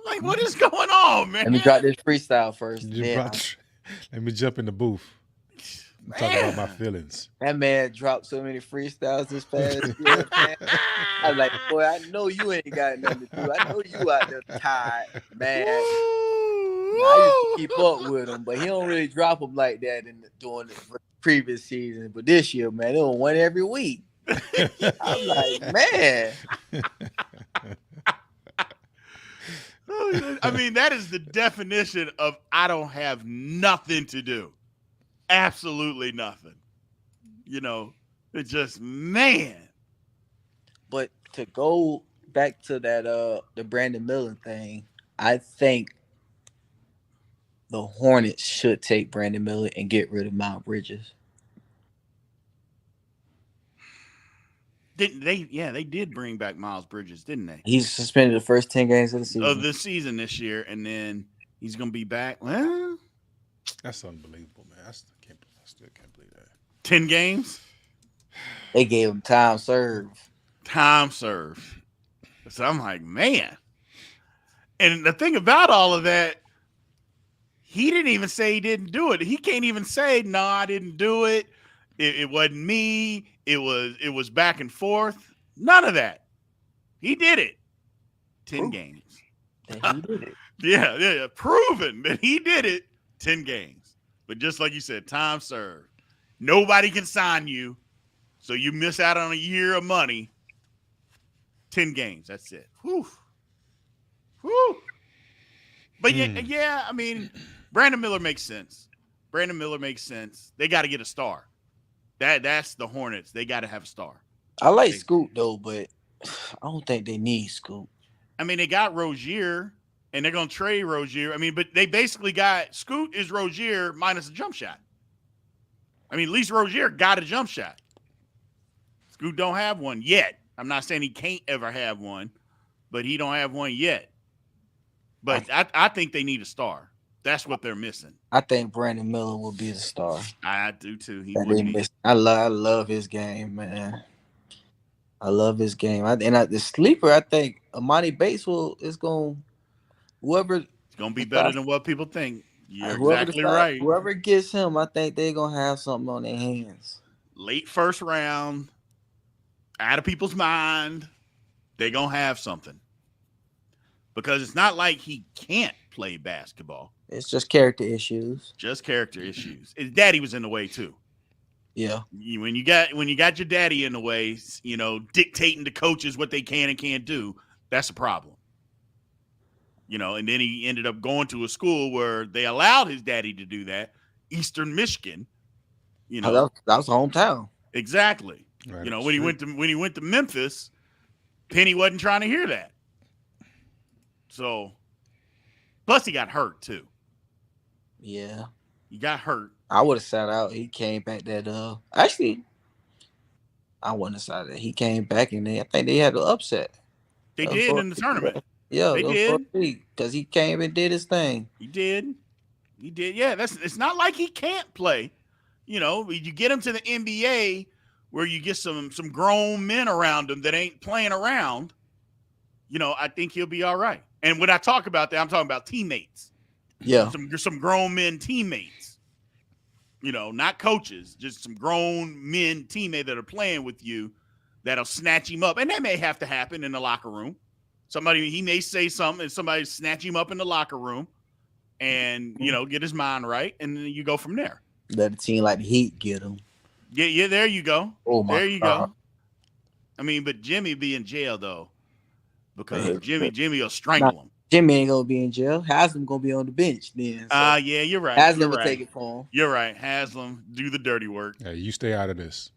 Like, what is going on, man? Let me drop this freestyle first. Let me jump in the booth. Talk about my feelings. That man dropped so many freestyles this past year, man. I was like, boy, I know you ain't got nothing to do. I know you out there tired, man. I used to keep up with him, but he don't really drop them like that during the previous season. But this year, man, it was one every week. I'm like, man. I mean, that is the definition of I don't have nothing to do. Absolutely nothing. You know, it's just, man. But to go back to that the Brandon Miller thing, I think the Hornets should take Brandon Miller and get rid of Miles Bridges. Didn't they? Yeah, they did bring back Miles Bridges, didn't they? He's suspended the first 10 games of the season. Of the season this year, and then he's going to be back. Well, that's unbelievable, man. I still can't believe that. 10 games? They gave him time served. Time served. So I'm like, man. And the thing about all of that, he didn't even say he didn't do it. He can't even say, no, I didn't do it. It wasn't me. It was back and forth. None of that. He did it. 10 games. And he did it. Yeah. Proven that he did it. 10 games. But just like you said, time served. Nobody can sign you, so you miss out on a year of money. 10 games. That's it. Whew. But yeah, I mean, Brandon Miller makes sense. They got to get a star. That's the Hornets. They got to have a star. I like Scoot, though, but I don't think they need Scoot. I mean, they got Rozier, and they're going to trade Rozier. I mean, but they basically got Scoot is Rozier minus a jump shot. I mean, at least Rozier got a jump shot. Scoot don't have one yet. I'm not saying he can't ever have one, but he don't have one yet. But I think they need a star. That's what they're missing. I think Brandon Miller will be the star. I do too. I love his game, man. I love his game. The sleeper, I think Amani Bates is going. It's going to be better than what people think. You're exactly right. Whoever gets him, I think they're going to have something on their hands. Late first round, out of people's mind, they're going to have something. Because it's not like he can't play basketball. It's just character issues. His daddy was in the way too. Yeah. When you got your daddy in the way, dictating to coaches what they can and can't do, that's a problem. And then he ended up going to a school where they allowed his daddy to do that, Eastern Michigan. That was hometown. Exactly. Right When he went to Memphis, Penny wasn't trying to hear that. So, plus he got hurt too. Yeah, he got hurt. I would have sat out. He came back that actually, I wouldn't have sat out. He came back and I think they had an upset. They did in the tournament. Yeah, they did because he came and did his thing. He did. Yeah, it's not like he can't play. You get him to the NBA where you get some grown men around him that ain't playing around. I think he'll be all right. And when I talk about that, I'm talking about teammates. Yeah, some grown men teammates. Not coaches, just some grown men teammates that are playing with you that'll snatch him up, and that may have to happen in the locker room. He may say something, and somebody snatch him up in the locker room, and get his mind right, and then you go from there. Let a team like the Heat get him. Yeah, there you go. Oh my there you God. go. I mean, but Jimmy be in jail though, because Jimmy will strangle him. Jimmy ain't gonna be in jail. Haslam gonna be on the bench then. Yeah, you're right. Haslam will take it for him. You're right. Haslam, do the dirty work. Hey, you stay out of this.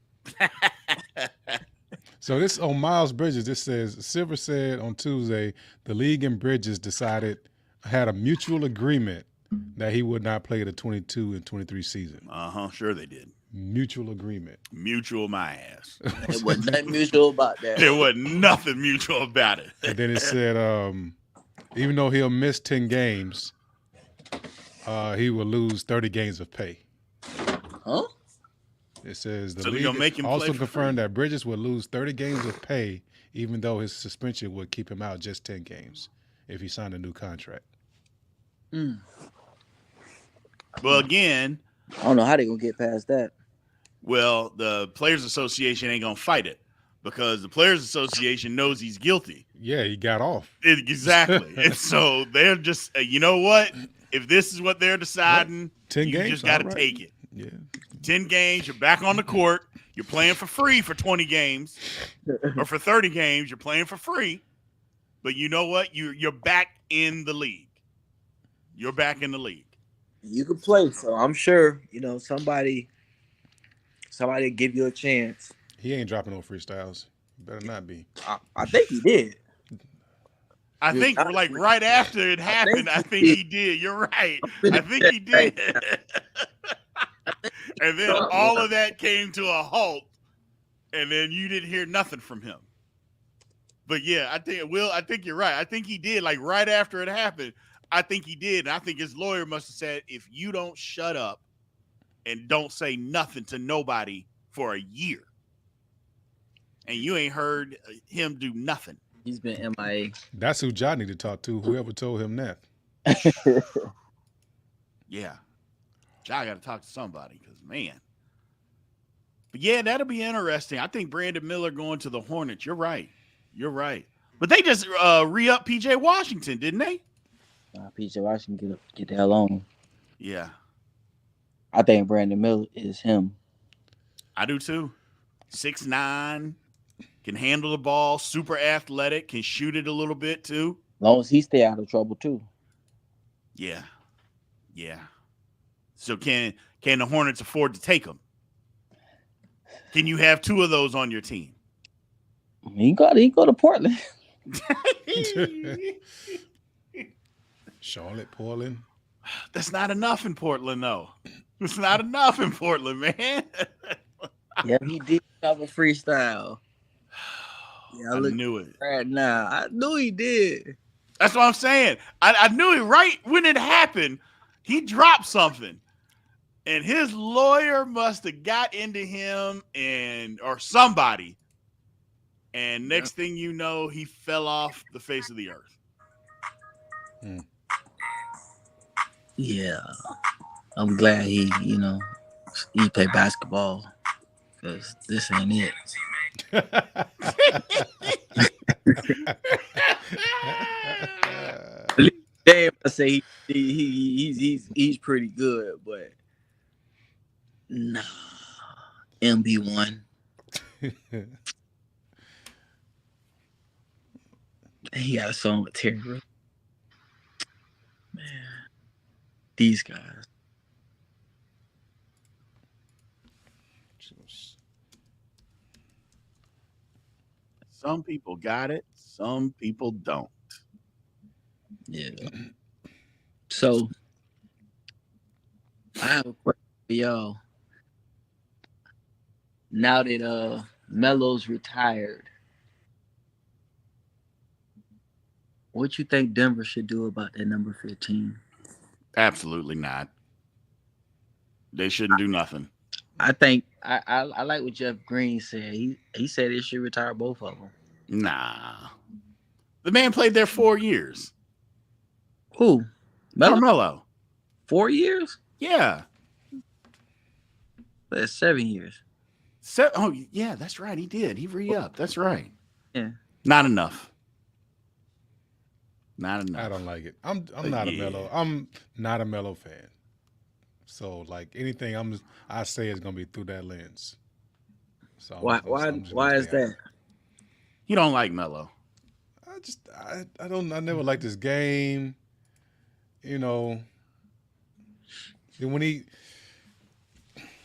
So this on Miles Bridges, this says Silver said on Tuesday the league and Bridges had a mutual agreement that he would not play the 22 and 23 season. Sure they did. Mutual agreement. Mutual my ass. There wasn't nothing mutual about that. There wasn't nothing mutual about it. And then it said even though he'll miss 10 games, he will lose 30 games of pay. Huh? It says the So league make him also play confirmed that Bridges would lose 30 games of pay, even though his suspension would keep him out just 10 games if he signed a new contract. Well, again, I don't know how they gonna get past that. Well, the Players Association ain't gonna fight it because the Players Association knows he's guilty. Yeah, he got off. Exactly. And so they're just, you know what? If this is what they're deciding, 10 you games, just got to all right. take it. Yeah. 10 games, you're back on the court. You're playing for free for 20 games. Or for 30 games, you're playing for free. But you know what? You're back in the league. You're back in the league. You can play, so I'm sure, somebody give you a chance. He ain't dropping no freestyles. Better not be. I think he did. I think like right after it happened, I think he did. You're right. I think he did. And then all of that came to a halt, and then you didn't hear nothing from him. But yeah, I think you're right. I think he did. Like right after it happened, I think he did. And I think his lawyer must have said, if you don't shut up and don't say nothing to nobody for a year, and you ain't heard him do nothing. He's been MIA. That's who John need to talk to, whoever told him that. Yeah. John got to talk to somebody because, man. But yeah, that'll be interesting. I think Brandon Miller going to the Hornets. You're right. But they just re-up P.J. Washington, didn't they? P.J. Washington get the hell on. Yeah. I think Brandon Miller is him. I do too. 6'9", can handle the ball, super athletic, can shoot it a little bit too. As long as he stay out of trouble too. Yeah. So can the Hornets afford to take him? Can you have two of those on your team? He go to Portland. Charlotte, Portland. That's not enough in Portland, though. It's not enough in Portland, man. Yeah, he did have a freestyle. Yeah, I knew it. Right now, I knew he did. That's what I'm saying. I knew it right when it happened. He dropped something, and his lawyer must have got into him or somebody. And next thing you know, he fell off the face of the earth. Yeah, I'm glad he played basketball because this ain't it. Damn, I say he's pretty good, but nah, MB1. He got a song with Terry. These guys. Some people got it, some people don't. Yeah. So I have a question for y'all. Now that Melo's retired, what you think Denver should do about that number 15? Absolutely not. They shouldn't do nothing. I think I like what Jeff Green said. He said they should retire both of them. Nah. The man played there 4 years. Who? Melo? Carmelo. 4 years? Yeah. That's 7 years. Oh, yeah, that's right. He did. He re-upped. That's right. Yeah. Not enough. Not enough. I don't like it. I'm not a Melo. I'm not a Melo fan. So like anything I say is gonna be through that lens. So Why is that? You don't like Melo. I never liked this game. You know. And when I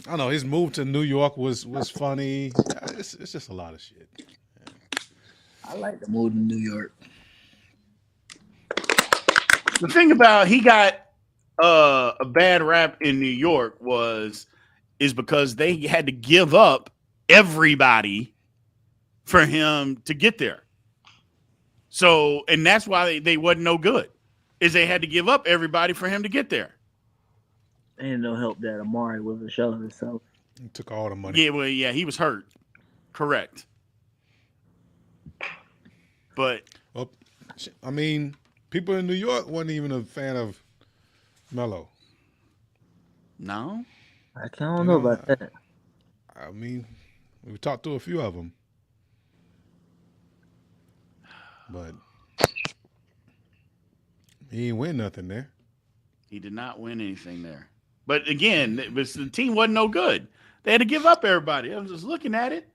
don't know, his move to New York was funny. It's just a lot of shit. Yeah. I like the move to New York. The thing about he got a bad rap in New York is because they had to give up everybody for him to get there. So, and that's why they wasn't no good, is they had to give up everybody for him to get there. And no help that Amari was a shoulder, so He took all the money. Yeah, well, yeah, he was hurt. Correct. But Well, I mean, people in New York wasn't even a fan of Melo. no, I don't know about that. I mean, we talked to a few of them, but he ain't win nothing there. he did not win anything there. But again, the team wasn't no good. They had to give up everybody. I was just looking at it.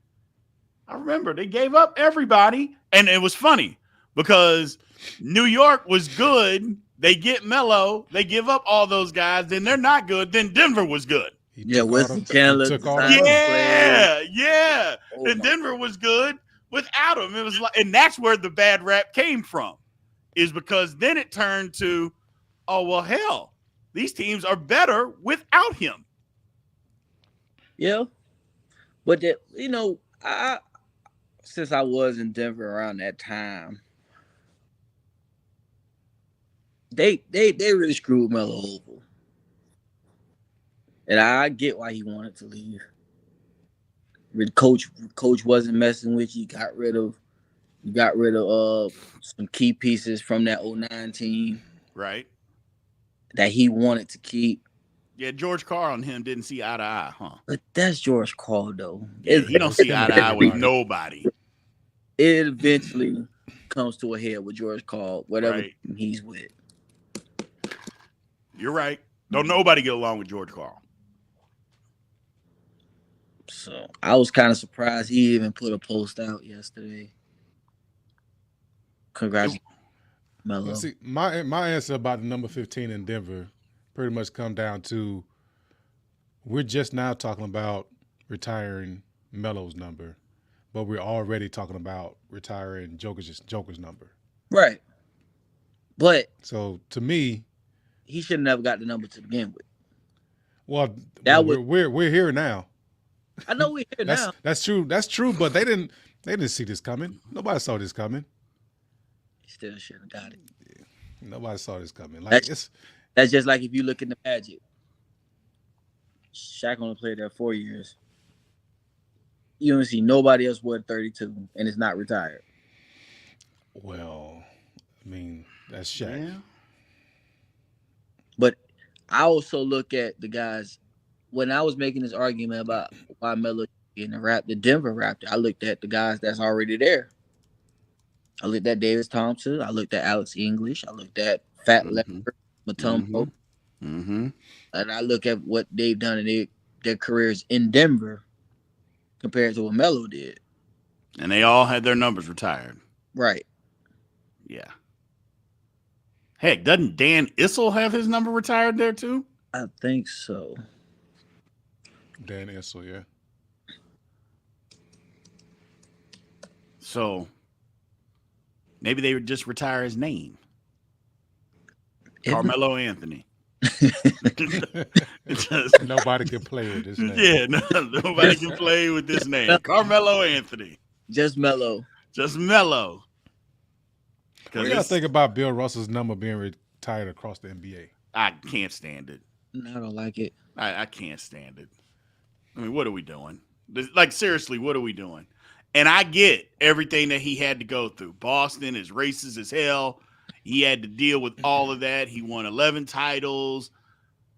I remember they gave up everybody, and it was funny because New York was good. They get Melo. They give up all those guys. Then they're not good. Then Denver was good. Winston Chandler. Yeah. Oh, and Denver was good without him. It was like, and that's where the bad rap came from, is because then it turned to, oh well, hell, these teams are better without him. Yeah, but that since I was in Denver around that time, they really screwed Melo over, and I get why he wanted to leave. Coach wasn't messing with you. Got rid of some key pieces from that 09 team, Right. that he wanted to keep. Yeah, George Karl and him didn't see eye to eye, huh? But that's George Karl, though. Yeah, he don't see eye to eye with nobody. It eventually comes to a head with George Karl, whatever he's with. You're right. Don't nobody get along with George Karl. So I was kind of surprised he even put a post out yesterday. Congrats, Melo. Well, see, my answer about the number 15 in Denver pretty much come down to we're just now talking about retiring Melo's number, but we're already talking about retiring Joker's number. Right. But so to me, he should have never got the number to begin with. Well, we're here now. I know we're here now. That's true. That's true. But they didn't see this coming. Nobody saw this coming. He still should have got it. Yeah. Nobody saw this coming. Like that's just like if you look in the Magic. Shaq only played there 4 years. You don't see nobody else worth 32 and it's not retired. Well, I mean, that's Shaq. Yeah. But I also look at the guys when I was making this argument about why Melo in the Denver Raptor, I looked at the guys that's already there. I looked at Davis Thompson. I looked at Alex English. I looked at Fat Leonard, Mutombo. Mm-hmm. And I look at what they've done in their careers in Denver compared to what Melo did. And they all had their numbers retired. Right. Yeah. Heck, doesn't Dan Issel have his number retired there too? I think so. Dan Issel, yeah. So maybe they would just retire his name. Carmelo Anthony. Nobody can play with this name. Yeah, nobody can play with this name. Carmelo Anthony. Just Melo. Just Melo. What do y'all think about Bill Russell's number being retired across the NBA? I can't stand it. No, I don't like it. I can't stand it. I mean, what are we doing? Like, seriously, what are we doing? And I get everything that he had to go through. Boston is racist as hell. He had to deal with all of that. He won 11 titles.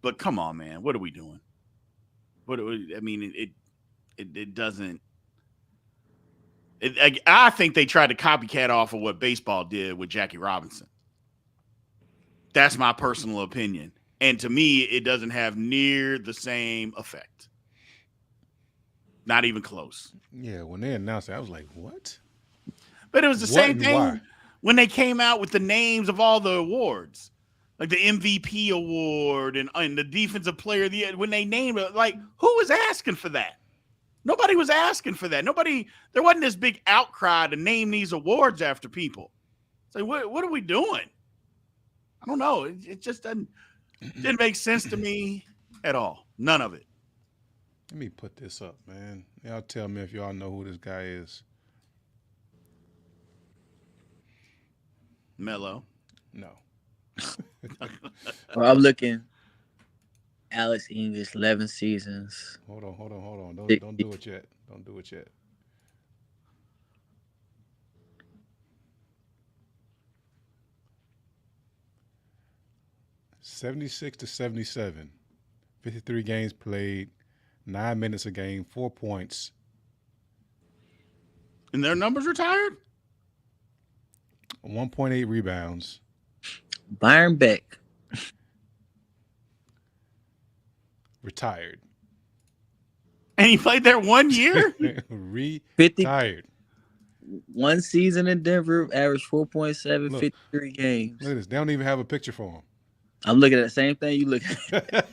But come on, man. What are we doing? It doesn't. I think they tried to copycat off of what baseball did with Jackie Robinson. That's my personal opinion. And to me, it doesn't have near the same effect. Not even close. Yeah, when they announced it, I was like, what? But it was the same thing when they came out with the names of all the awards. Like the MVP award and the defensive player of the year. When they named it, like, who was asking for that? Nobody was asking for that. There wasn't this big outcry to name these awards after people. It's like, what are we doing? I don't know. It just didn't make sense to me at all. None of it. Let me put this up, man. Y'all tell me if y'all know who this guy is. Melo. No. Well, I'm looking. Alex English, 11 seasons. Hold on. Don't do it yet. Don't do it yet. '76 to '77, 53 games played, 9 minutes a game, 4 points. And their numbers retired? 1.8 rebounds. Byron Beck. Retired. And he played there 1 year? Retired. 1 season in Denver, averaged 4.7, Look. 53 games. Look at this. They don't even have a picture for him. I'm looking at the same thing you look at.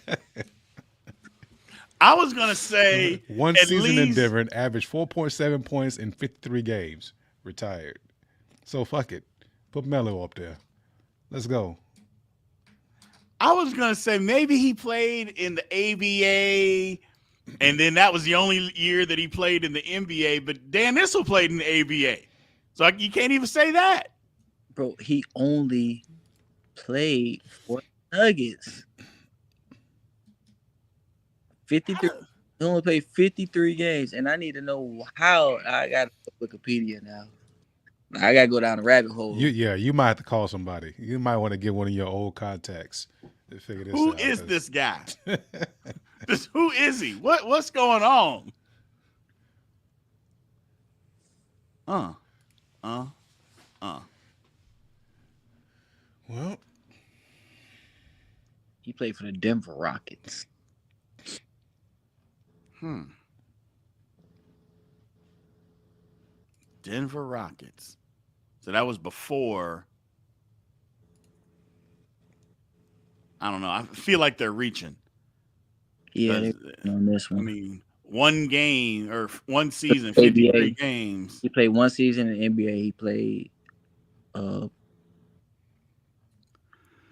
I was going to say One at season in least- Denver, averaged 4.7 points in 53 games. Retired. So fuck it. Put Melo up there. Let's go. I was going to say maybe he played in the ABA, and then that was the only year that he played in the NBA. But Dan Issel played in the ABA. So you can't even say that. Bro, he only played for Nuggets. 53. He only played 53 games, and I need to know how. I got Wikipedia now. I got to go down the rabbit hole. You might have to call somebody. You might want to get one of your old contacts to figure this out. Who is this guy? Who is he? What's going on? Well, He played for the Denver Rockets. Denver Rockets. So that was before. I don't know. I feel like they're reaching. Yeah, they're on this one. I mean, 1 game or 1 season, 53 ABA. games. He played 1 season in the NBA. He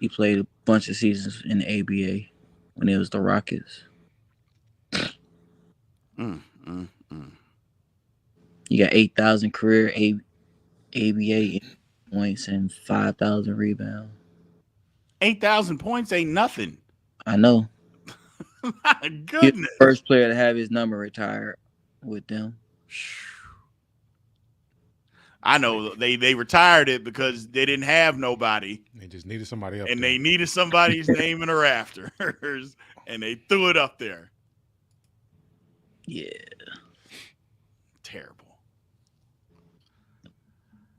played a bunch of seasons in the ABA when it was the Rockets. You got 8,000 career ABA points and 5,000 rebounds. 8,000 points ain't nothing. I know. My He's the goodness. first player to have his number retired with them. I know they retired it because they didn't have nobody. they just needed somebody up And there. they needed somebody's name in the rafters, and they threw it up there. Yeah. Terrible.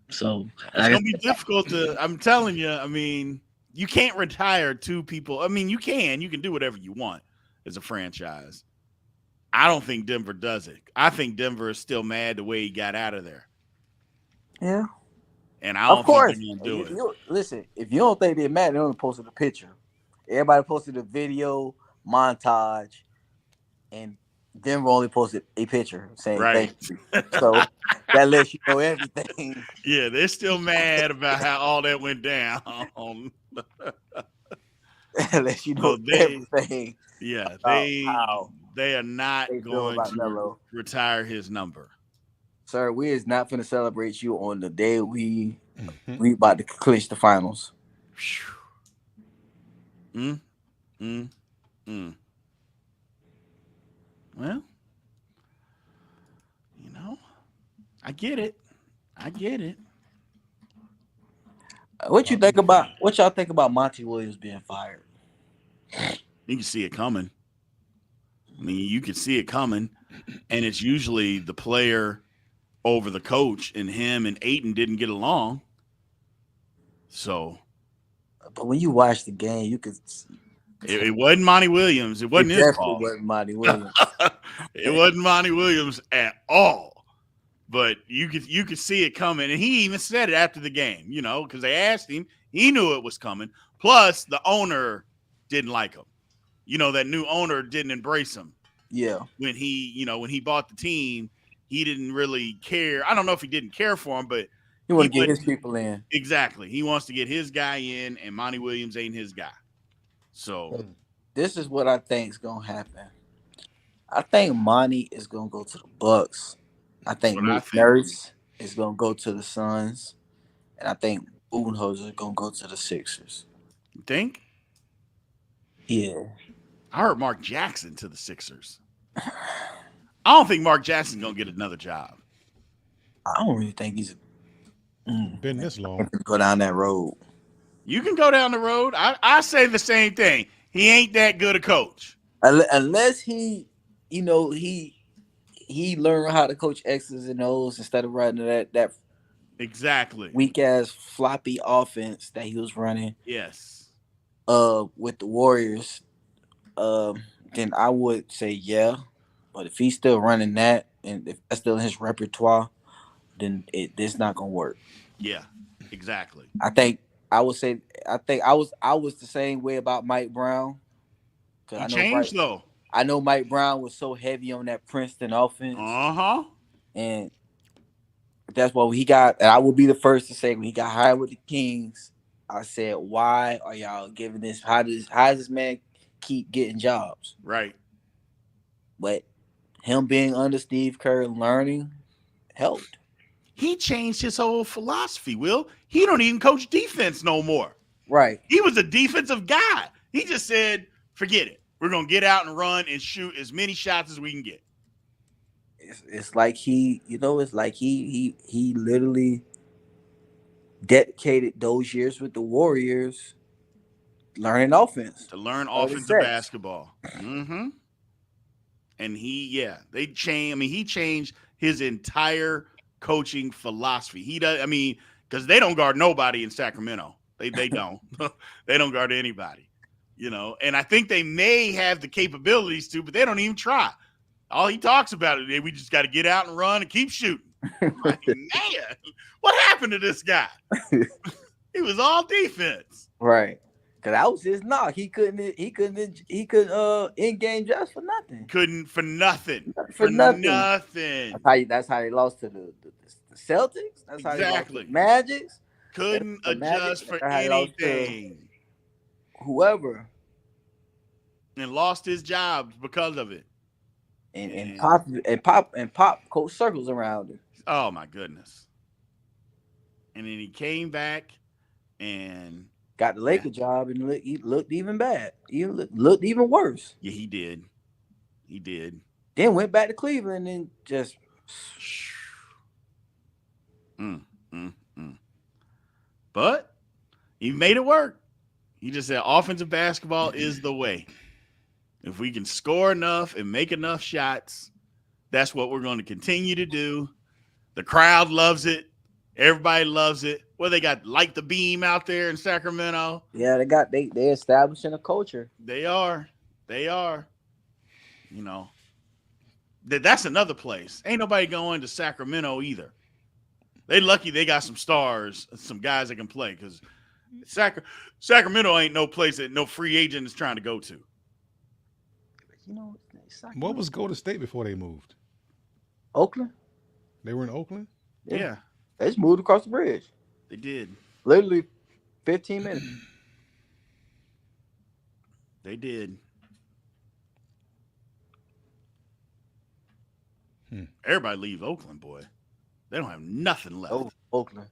So It's gonna be difficult to. I'm telling you. I mean, you can't retire 2 people. I mean, you can do whatever you want as a franchise. I don't think Denver does it. I think Denver is still mad the way he got out of there. yeah. And I Of don't think course. they're gonna do it. Listen, if you don't think they're mad, they only posted a picture. Everybody posted a video montage, and Denver only posted a picture saying Right. thank you. So that lets you know everything. Yeah, they're still mad about how all that went down. That lets you So know everything about how they are not they feel going about to Melo. retire his number. Sir, we is not going to celebrate you on the day we Mhm. about to clinch the finals. Mm, mm, mm. Well, I get it. I get it. What y'all think about Monty Williams being fired? You can see it coming. I mean, you can see it coming, and it's usually the player over the coach, and him and Aiton didn't get along. So But when you watch the game, you could. it wasn't Monty Williams. It wasn't It his definitely fault. wasn't Monty Williams. It wasn't Monty Williams at all. But you could see it coming, and he even said it after the game. Because they asked him, he knew it was coming. Plus, the owner didn't like him. That new owner didn't embrace him. Yeah. When he bought the team, he didn't really care. I don't know if he didn't care for him, but He want to get his people in. Exactly. He wants to get his guy in, and Monty Williams ain't his guy. So this is what I think is gonna happen. I think Monty is gonna go to the Bucks. I think Nick Nurse is gonna go to the Suns, and I think Budenholzer is gonna go to the Sixers. You think? Yeah. I heard Mark Jackson to the Sixers. I don't think Mark Jackson's gonna get another job. I don't really think he's been this long. Go down that road. You can go down the road. I say the same thing. He ain't that good a coach. Unless he learned how to coach X's and O's instead of running that exactly weak ass floppy offense that he was running. Yes. With the Warriors, then I would say yeah. But if he's still running that, and if that's still in his repertoire, then it's not gonna work. Yeah, exactly. I was the same way about Mike Brown. He changed though. I know Mike Brown was so heavy on that Princeton offense. And that's what he got. And I will be the first to say when he got hired with the Kings, I said, why are y'all giving this? How does this man keep getting jobs? Right. But him being under Steve Kerr learning helped. He changed his whole philosophy, Will. He don't even coach defense no more. Right. He was a defensive guy. He just said, forget it. We're going to get out and run and shoot as many shots as we can get. It's like he literally dedicated those years with the Warriors learning offense. To learn offensive basketball. Mm-hmm. And he changed his entire coaching philosophy. He does, because they don't guard nobody in Sacramento. They don't. They don't guard anybody. And I think they may have the capabilities to, but they don't even try. All he talks about is we just got to get out and run and keep shooting. Like, man, what happened to this guy? He was all defense. Right. Cause that was his knock. He couldn't in game just for nothing. Couldn't for nothing. For nothing. That's how he lost to the Celtics. That's how he lost to the Magic. Couldn't adjust for anything. Whoever. And lost his job because of it. And Pop coach circles around him. Oh my goodness. And then he came back and got the Laker job, and he looked even bad. He looked even worse. Yeah, he did. He did. Then went back to Cleveland and just. But he made it work. He just said offensive basketball is the way. If we can score enough and make enough shots, that's what we're going to continue to do. The crowd loves it. Everybody loves it. Well, they got Light the Beam out there in Sacramento. Yeah, they're establishing a culture. They are. That's another place. Ain't nobody going to Sacramento either. They lucky they got some stars, some guys that can play because Sacramento ain't no place that no free agent is trying to go to. You know, What was Golden State before they moved? Oakland? They were in Oakland? Yeah, They just moved across the bridge. they did. Literally 15 minutes. They did. Everybody leave Oakland, boy. They don't have nothing left. Oh, Oakland.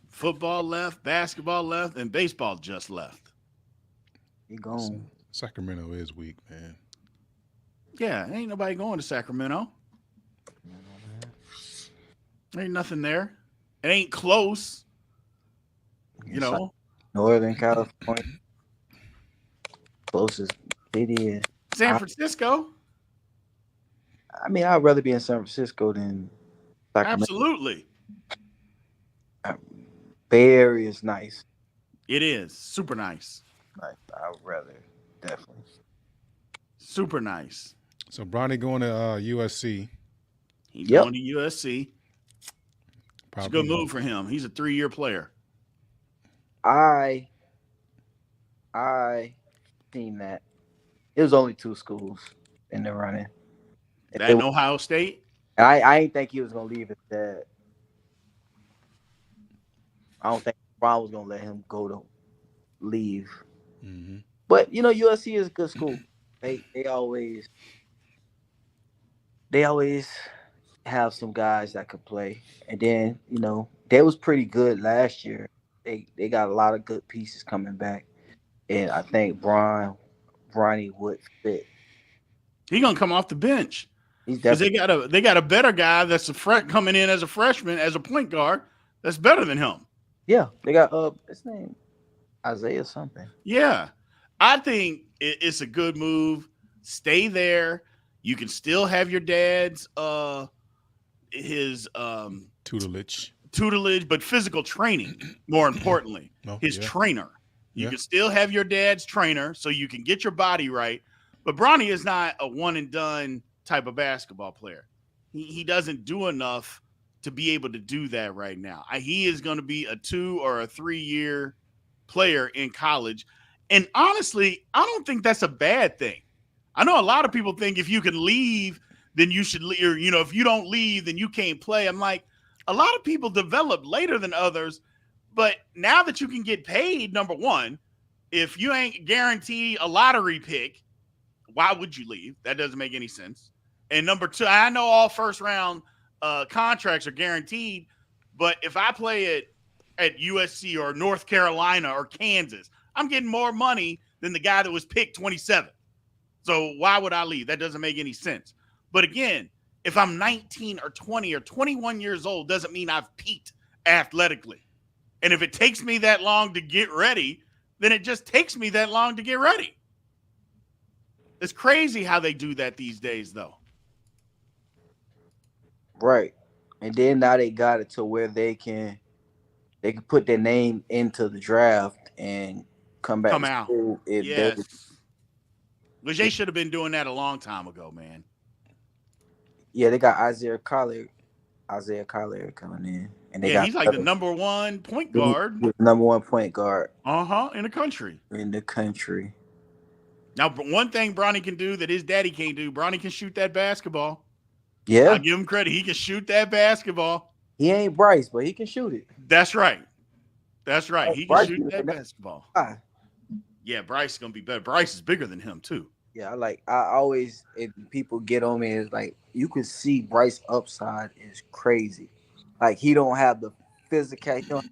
Football left, basketball left, and baseball just left. He gone. Sacramento is weak, man. Yeah, ain't nobody going to Sacramento. Ain't nothing there. It ain't close. You know. Northern California. Closest city is San Francisco. I mean, I'd rather be in San Francisco than Sacramento. Absolutely. Bay Area is nice. It is. Super nice. Like, I'd rather, definitely. Super nice. So Bronny going to USC. He's going to USC. Probably It's a good move for him. He's a 3-year player. I seen that. It was only 2 schools in the running. That in Ohio State? And I ain't think he was gonna leave it that. I don't think Brown was gonna let him go to leave. Mm-hmm. But you know, USC is a good school. They always have some guys that could play. And then, you know, they was pretty good last year. They got a lot of good pieces coming back. And I think Bronny would fit. He gonna come off the bench. He's Because definitely they got a better guy that's coming in as a freshman as a point guard that's better than him. yeah. They got his name Isaiah something. Yeah, I think it's a good move. Stay there. You can still have your dad's his tutelage, but physical training more importantly. His trainer. You can still have your dad's trainer so you can get your body right. But Bronny is not a one and done type of basketball player. He doesn't do enough to be able to do that right now. He is going to be a 2 or a 3-year player in college. And honestly, I don't think that's a bad thing. I know a lot of people think if you can leave, then you should leave. Or, you know, if you don't leave, then you can't play. I'm like, a lot of people develop later than others. But now that you can get paid, number one, if you ain't guaranteed a lottery pick, why would you leave? That doesn't make any sense. And number two, I know all first round contracts are guaranteed, but if I play at USC or North Carolina or Kansas, I'm getting more money than the guy that was picked 27. So why would I leave? That doesn't make any sense. But again, if I'm 19 or 20 or 21 years old, doesn't mean I've peaked athletically. And if it takes me that long to get ready, then it just takes me that long to get ready. It's crazy how they do that these days, though. Right. And then now they got it to where they can put their name into the draft and come back out. If yes. Which they should have been doing that a long time ago, man. Yeah, they got Isaiah Collier coming in. And they got he's like the number 1 point guard. Number 1 point guard. In the country. Now, one thing Bronny can do that his daddy can't do, Bronny can shoot that basketball. Yeah. I'll give him credit. He can shoot that basketball. He ain't Bryce, but he can shoot it. That's right. He can shoot that basketball. High. Yeah, Bryce is going to be better. Bryce is bigger than him, too. Yeah, I always, if people get on me, it's like, you can see Bryce upside is crazy. Like, he don't have the physical,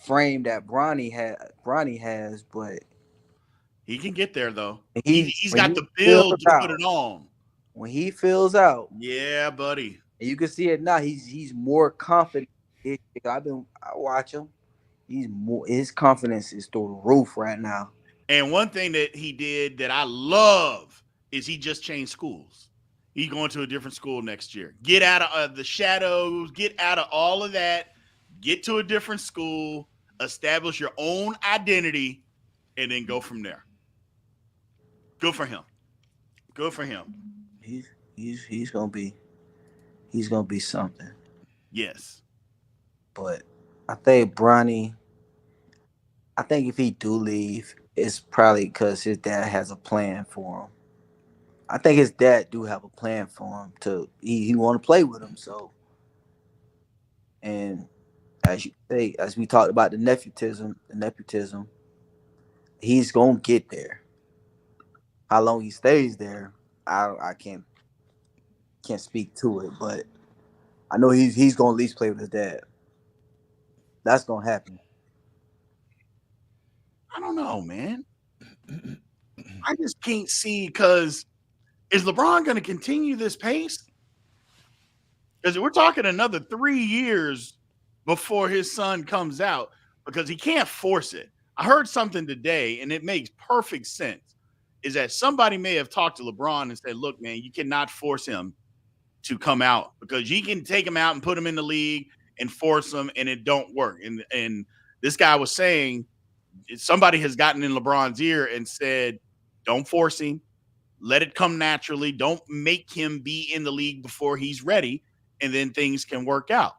frame that Bronny has, but he can get there though. He's got the build to put it on. When he fills out, yeah, buddy, and you can see it now. He's more confident. I watch him. His confidence is through the roof right now. And one thing that he did that I love is he just changed schools. He's going to a different school next year. Get out of the shadows. Get out of all of that. Get to a different school. Establish your own identity, and then go from there. Good for him. He's gonna be he's gonna be something. Yes. But I think Bronny. I think if he do leave, it's probably because his dad has a plan for him. I think his dad do have a plan for him to he want to play with him. So, and as you say, as we talked about the nepotism, he's gonna get there. How long he stays there, I can't speak to it, but I know he's gonna at least play with his dad. That's gonna happen. I don't know, man. I just can't see because is LeBron going to continue this pace? Because we're talking another 3 years before his son comes out because he can't force it. I heard something today, and it makes perfect sense, is that somebody may have talked to LeBron and said, look, man, you cannot force him to come out because you can take him out and put him in the league and force him, and it don't work. And this guy was saying somebody has gotten in LeBron's ear and said, don't force him. Let it come naturally. Don't make him be in the league before he's ready, and then things can work out.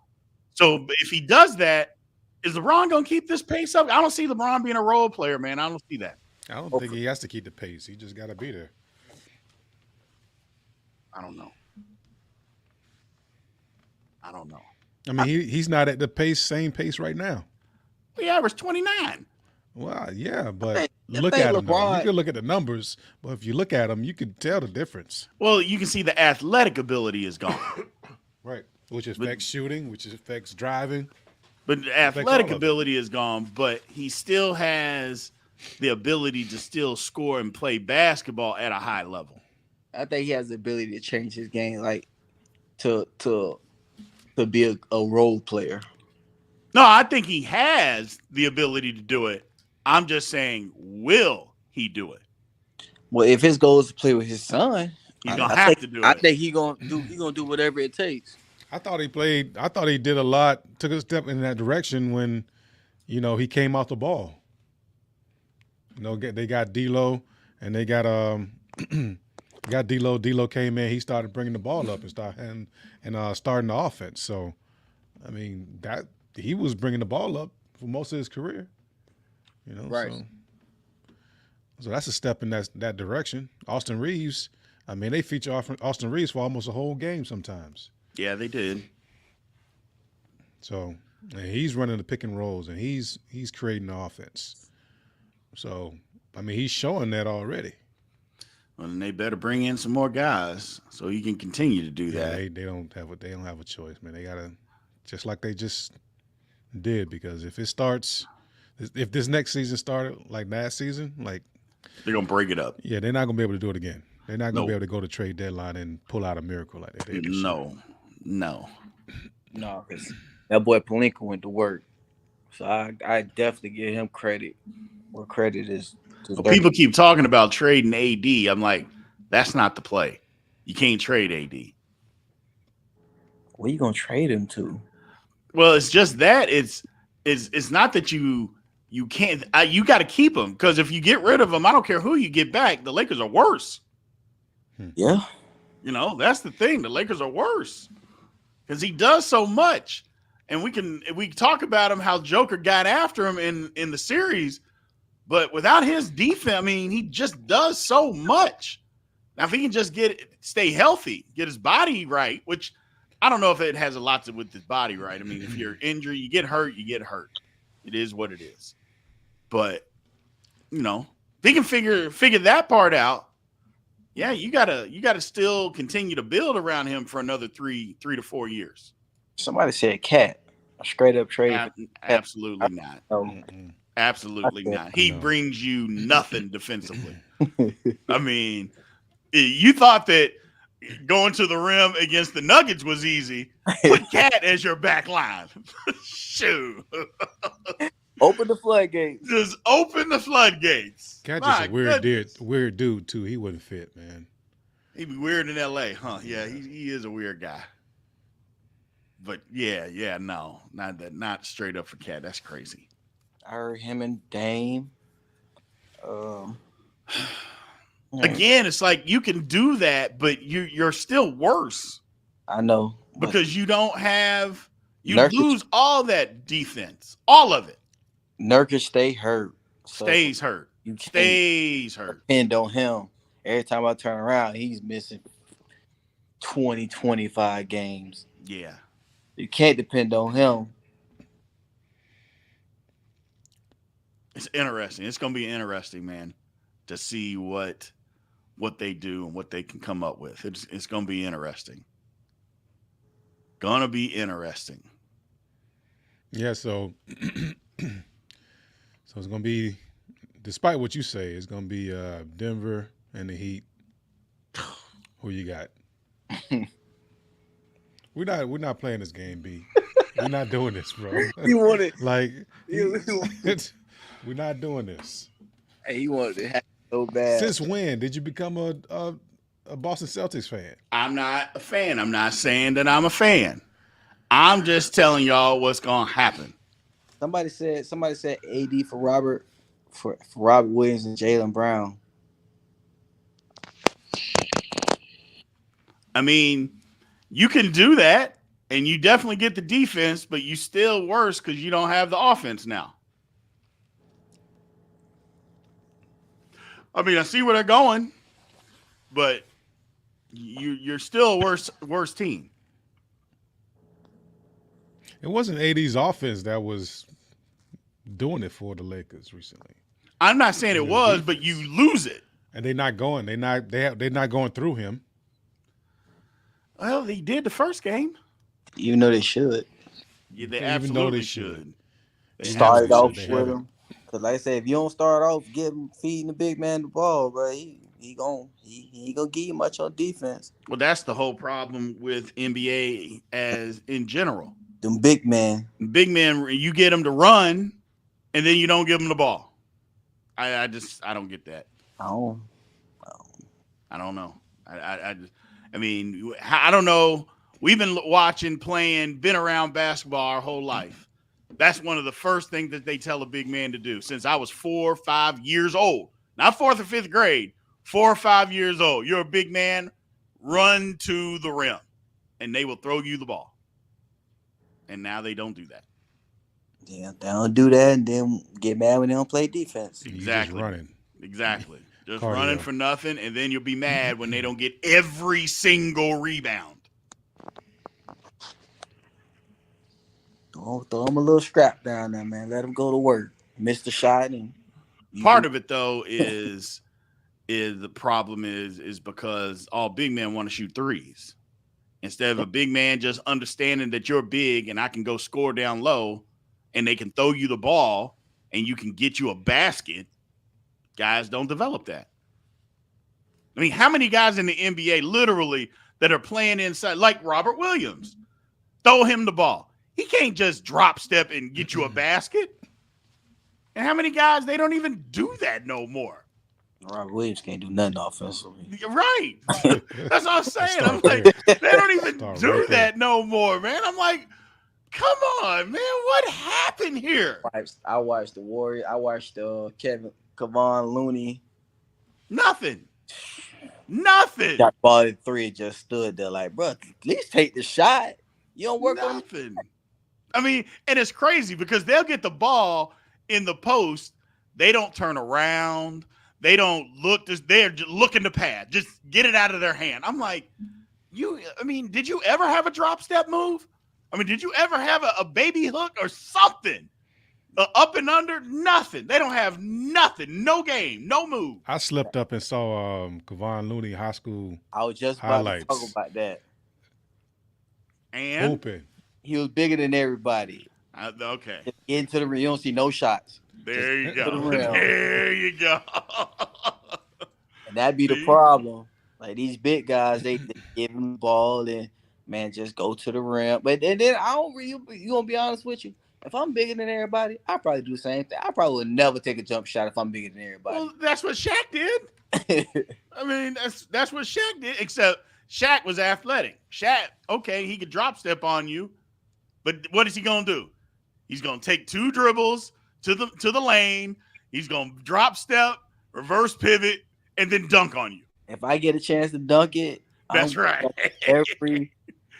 So if he does that, is LeBron going to keep this pace up? I don't see LeBron being a role player, man. I don't see that. I don't think he has to keep the pace. He just got to be there. I don't know. I mean, he's not at the same pace right now. He averaged 29. Well, yeah, but I look think at him. LeBron- You can look at the numbers, but if you look at him, you can tell the difference. Well, you can see the athletic ability is gone. Right. Which affects shooting, which affects driving. But the athletic ability is gone, but he still has the ability to still score and play basketball at a high level. I think he has the ability to change his game, like to be a role player. No, I think he has the ability to do it. I'm just saying, will he do it? Well, if his goal is to play with his son, He's gonna have to do it. I think he's gonna do whatever it takes. I thought he did a lot, took a step in that direction when, he came off the ball. They got D'Lo, and they got got D'Lo. D'Lo came in, he started bringing the ball up and starting the offense. So, I mean, that he was bringing the ball up for most of his career. Right. So that's a step in that direction. Austin Reeves, I mean, they feature Austin Reeves for almost a whole game sometimes. Yeah, they did. So, and he's running the pick and rolls, and he's creating the offense. So, I mean, he's showing that already. Well, then they better bring in some more guys so he can continue to do that. They don't have a choice, man. They gotta, just like they just did, because if this next season started like last season, like they're gonna break it up. Yeah, they're not gonna be able to do it again. They're not gonna be able to go to trade deadline and pull out a miracle like they did this year. No, because that boy Pelinka went to work. So I definitely give him credit where credit is. Well, people keep talking about trading AD. I'm like, that's not the play. You can't trade AD. Where you gonna trade him to? Well, it's just that it's not that you can't. You got to keep him, because if you get rid of him, I don't care who you get back. The Lakers are worse. Yeah, that's the thing. The Lakers are worse because he does so much, and we talk about him how Joker got after him in the series, but without his defense, I mean, he just does so much. Now, if he can just stay healthy, get his body right, which I don't know if it has a lot to do with his body right. I mean, if you're injured, you get hurt, you get hurt. It is what it is. But if he can figure that part out, yeah, you gotta still continue to build around him for another 3 to 4 years. Somebody said Cat, a straight up trade. Absolutely not. Absolutely not. He brings you nothing defensively. I mean, you thought that going to the rim against the Nuggets was easy. Put Cat as your back line. Shoot. Open the floodgates. Just open the floodgates. Cat just a weird dude too. He wouldn't fit, man. He'd be weird in LA, huh? Yeah, he is a weird guy. But no, not straight up for Cat. That's crazy. I heard him and Dame. Again, it's like you can do that, but you're still worse. I know, because you don't have you Nurkic, lose all that defense, all of it. Nurkic stay hurt. So Stays hurt. you can't Stays hurt. depend on him. Every time I turn around, he's missing 20, 25 games. Yeah. You can't depend on him. It's interesting. It's going to be interesting, man, to see what they do and what they can come up with. It's going to be interesting. Gonna be interesting. Yeah, so it's gonna be, despite what you say, it's gonna be Denver and the Heat. Who you got? We're not playing this game, B. We're not doing this, bro. He wanted like we're not doing this. he wanted to have it so bad. Since when did you become a Boston Celtics fan? I'm not a fan. I'm not saying that I'm a fan. I'm just telling y'all what's gonna happen. Somebody said AD for Robert Williams and Jaylen Brown. I mean, you can do that, and you definitely get the defense, but you still worse because you don't have the offense now. I mean, I see where they're going, but you're still a worse team. It wasn't AD's offense that was doing it for the Lakers recently. I'm not saying it was, but you lose it. And they're not going. They're not going through him. Well, they did the first game. Even though they should. Yeah, they Even though absolutely they should. They Started absolutely off should. with him. Because like I said, if you don't start off feeding the big man the ball, bro, he ain't gonna give you much on defense. Well, that's the whole problem with NBA as in general. Them big man. Big men, you get them to run, and then you don't give them the ball. I don't get that. I don't know. I mean, I don't know. We've been been around basketball our whole life. That's one of the first things that they tell a big man to do since I was 4 or 5 years old. Not 4th or 5th grade, 4 or 5 years old. You're a big man, run to the rim, and they will throw you the ball. And now they don't do that. Yeah, they don't do that and then get mad when they don't play defense. Exactly. Just running. Exactly. Just Cardio. running for nothing, and then you'll be mad when they don't get every single rebound. Throw them a little scrap down there, man. Let them go to work. Miss the shot. And Part of it, though, is the problem is because all big men want to shoot threes. Instead of a big man just understanding that you're big and I can go score down low and they can throw you the ball and you can get you a basket, guys don't develop that. I mean, how many guys in the NBA literally that are playing inside, like Robert Williams, throw him the ball. He can't just drop step and get you a basket. And how many guys, they don't even do that no more. Robert Williams can't do nothing offensively. Right. That's what I'm saying. I'm like, they don't even do that no more, man. I'm like, come on, man. What happened here? I watched the Warriors. I watched Kevon Looney. Nothing. Got ball at 3 and just stood there like, bro, at least take the shot. You don't work on nothing. I mean, and it's crazy because they'll get the ball in the post. They don't turn around. They don't look. They're just looking to pad. Just get it out of their hand. I'm like, did you ever have a drop step move? I mean, did you ever have a baby hook or something? Up and under? Nothing. They don't have nothing. No game. No move. I slept up and saw Kevon Looney high school. I was just about to talk about that. And Hooping. He was bigger than everybody. Okay. Just get into the rim. You don't see no shots. There you go. There you go. And that'd be the problem. Like these big guys, they give him the ball and man, just go to the rim. But then I don't really. You gonna be honest with you? If I'm bigger than everybody, I probably do the same thing. I probably would never take a jump shot if I'm bigger than everybody. Well, that's what Shaq did. I mean, that's what Shaq did. Except Shaq was athletic. Shaq, okay, he could drop step on you, but what is he gonna do? He's gonna take 2 dribbles to the lane. He's gonna drop step, reverse pivot, and then dunk on you. If I get a chance to dunk it, that's right.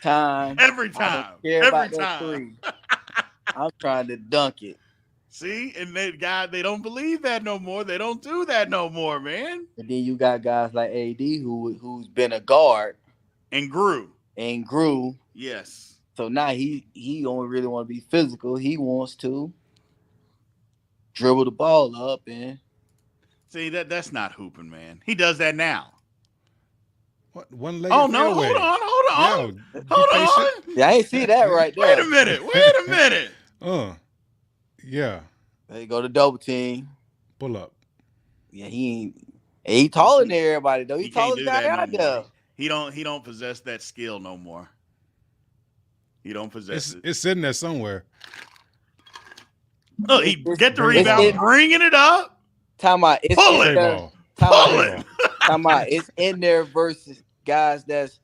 time. Every I don't time. care Every about that time. three. I'm trying to dunk it. See, and they don't believe that no more. They don't do that no more, man. And then you got guys like AD who's been a guard And grew. Yes. So now he don't really want to be physical. He wants to dribble the ball up and see that's not hooping, man. He does that now. What one leg? Oh no! Fairway. Hold on! Yo, Hold be on! patient. yeah, I ain't see that right there. Wait a minute! Yeah. They go to double team. Pull up. Yeah, he taller than everybody though. He can't tallest do guy that out no there. more. He don't possess that skill no more. He don't possess it. It's sitting there somewhere. Look, he get the rebound, bringing it up. Time out. It's Pull in it. there. Pull it. Time out. It's in there versus guys that's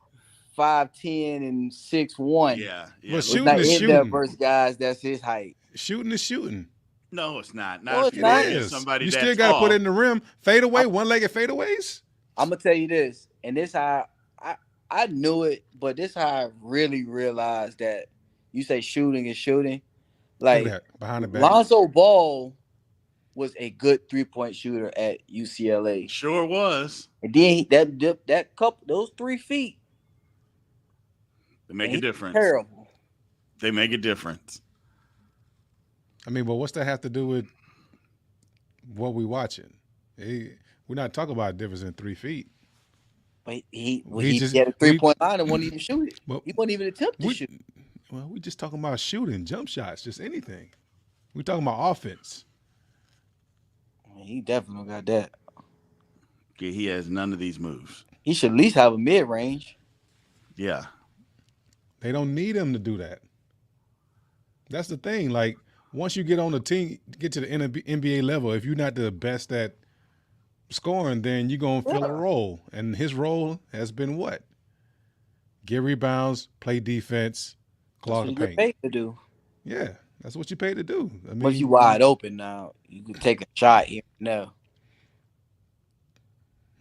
5'10" and 6'1". Yeah. Well, It's shooting not is in shooting. there versus guys that's his height. Shooting is shooting. No, it's not. No, it's if not. you're somebody You that's still got to tall. put it in the rim. Fade away, one-legged fadeaways. I'm gonna tell you this, and this how I knew it, but this how I really realized that you say shooting is shooting. Like Look at that, behind the back. Lonzo Ball was a good 3-point shooter at UCLA. Sure was. And then that couple, those 3 feet, They make a difference. Terrible. They make a difference. I mean, but what's that have to do with what we watching? We're not talking about a difference in 3 feet. But he had a 3-point line and wouldn't even shoot it. Well, he wouldn't even attempt to shoot. Well, we just talking about shooting, jump shots, just anything. We talking about offense. He definitely got that. Yeah, he has none of these moves. He should at least have a mid-range. Yeah. They don't need him to do that. That's the thing. Like, once you get on the team, get to the NBA level, if you're not the best at scoring, then you're going to fill a role. And his role has been what? Get rebounds, play defense, clog the paint. Paid to do. Yeah, that's what you paid to do. I mean, but you wide open now. You can take a shot here and there.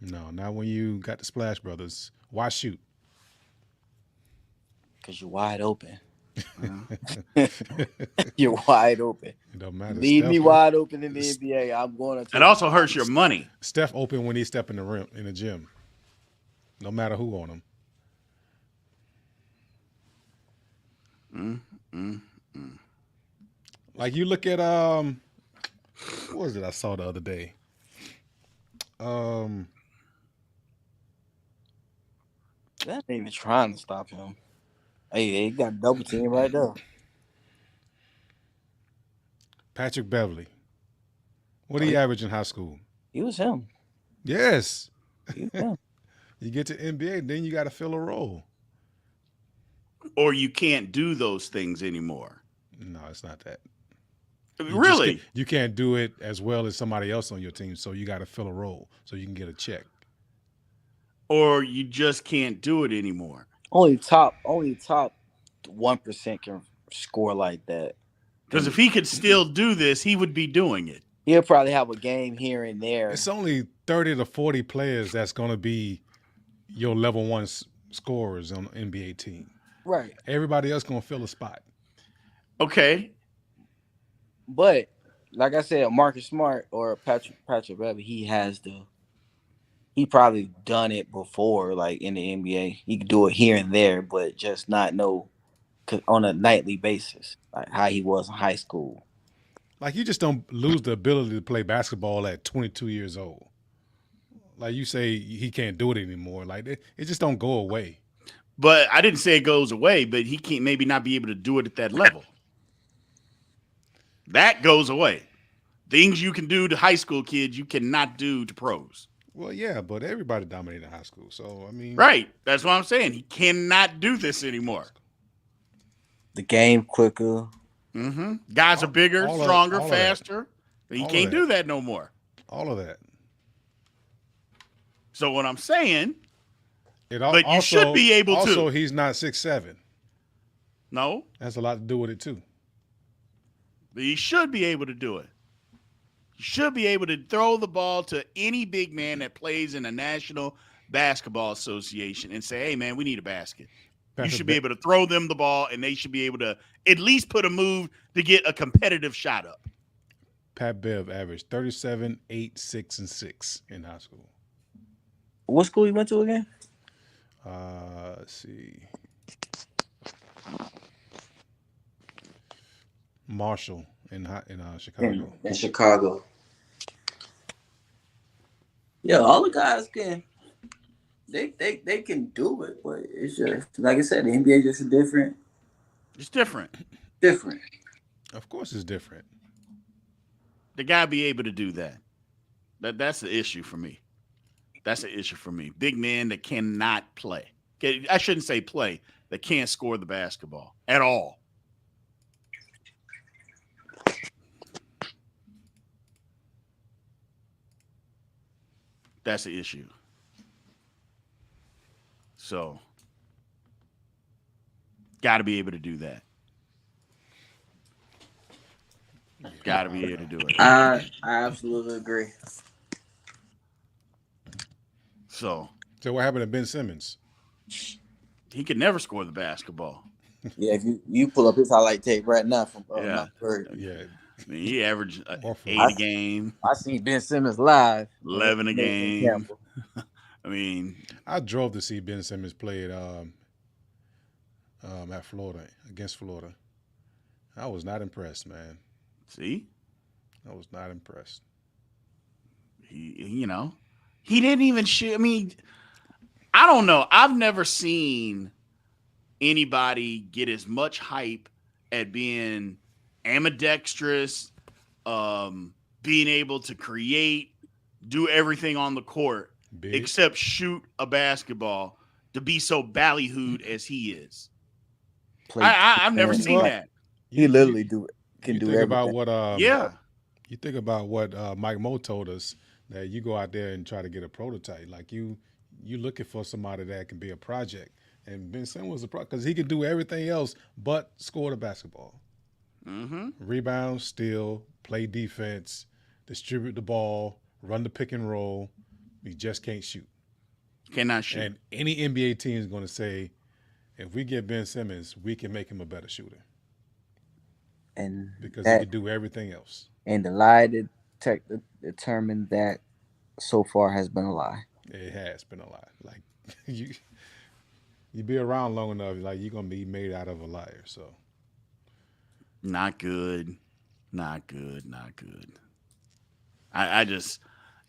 No, not when you got the Splash Brothers. Why shoot? Because you're wide open. You're wide open. It don't matter. Leave me wide open in the NBA. I'm going to. It also hurts your money. Steph open when he step in the rim in the gym. No matter who on him. Like you look at what was it I saw the other day? That ain't even trying to stop him. Hey, he got double team right there. Patrick Beverly. What did he average in high school? He was him. Yes. He was him. You get to NBA, then you got to fill a role. Or you can't do those things anymore. No, it's not that. Really? You can't do it as well as somebody else on your team, so you got to fill a role so you can get a check. Or you just can't do it anymore. Only top 1% can score like that. Because if he could still do this, he would be doing it. He'll probably have a game here and there. It's only 30 to 40 players that's going to be your level one scorers on the NBA team. Right. Everybody else going to fill a spot. Okay. But like I said, Marcus Smart or Patrick Beverly, he probably done it before, like in the NBA. He could do it here and there, but just not know on a nightly basis, like how he was in high school. Like you just don't lose the ability to play basketball at 22 years old. Like you say, he can't do it anymore. Like it just don't go away. But I didn't say it goes away, but he can't maybe not be able to do it at that level. That goes away. Things you can do to high school kids, you cannot do to pros. Well, yeah, but everybody dominated high school. So, I mean. Right. That's what I'm saying. He cannot do this anymore. The game quicker. Mm-hmm. Guys are bigger, stronger, faster. He can't do that no more. All of that. So what I'm saying, but you should be able to. Also, he's not 6'7". No. That's a lot to do with it, too. But he should be able to do it. He should be able to throw the ball to any big man that plays in the National Basketball Association and say, hey, man, we need a basket. You should be able to throw them the ball, and they should be able to at least put a move to get a competitive shot up. Pat Bev averaged 37, 8, 6, and 6 in high school. What school you went to again? Let's see. Marshall in Chicago. In Chicago. Yeah, all the guys can. They can do it, but it's just like I said, the NBA just different. It's different. Different. Of course, it's different. The guy be able to do that. That's the issue for me. That's the issue for me. Big men that cannot play. I shouldn't say play. That can't score the basketball at all. That's the issue. So, got to be able to do that. Got to be able to do it. I absolutely agree. So what happened to Ben Simmons? He could never score the basketball. Yeah, if you pull up his highlight tape right now from Yeah. Yeah. I mean, he averaged 8 a game. I seen Ben Simmons live. 11 a game. I mean, I drove to see Ben Simmons play at Florida, against Florida. I was not impressed, man. See? I was not impressed. He didn't even shoot. I mean, I don't know. I've never seen anybody get as much hype at being ambidextrous, being able to create, do everything on the court, except shoot a basketball, to be so ballyhooed as he is. I've never seen that. He literally can do everything. About what you think about what Mike Moe told us, that you go out there and try to get a prototype. Like you looking for somebody that can be a project. And Ben Simmons was a project because he could do everything else but score the basketball. Mm-hmm. Rebound, steal, play defense, distribute the ball, run the pick and roll. He just can't shoot. Cannot shoot. And any NBA team is going to say, if we get Ben Simmons, we can make him a better shooter. And because he can do everything else. And the lie determined that so far has been a lie. It has been a lie. Like you be around long enough, like you're gonna be made out of a liar. So not good. I just,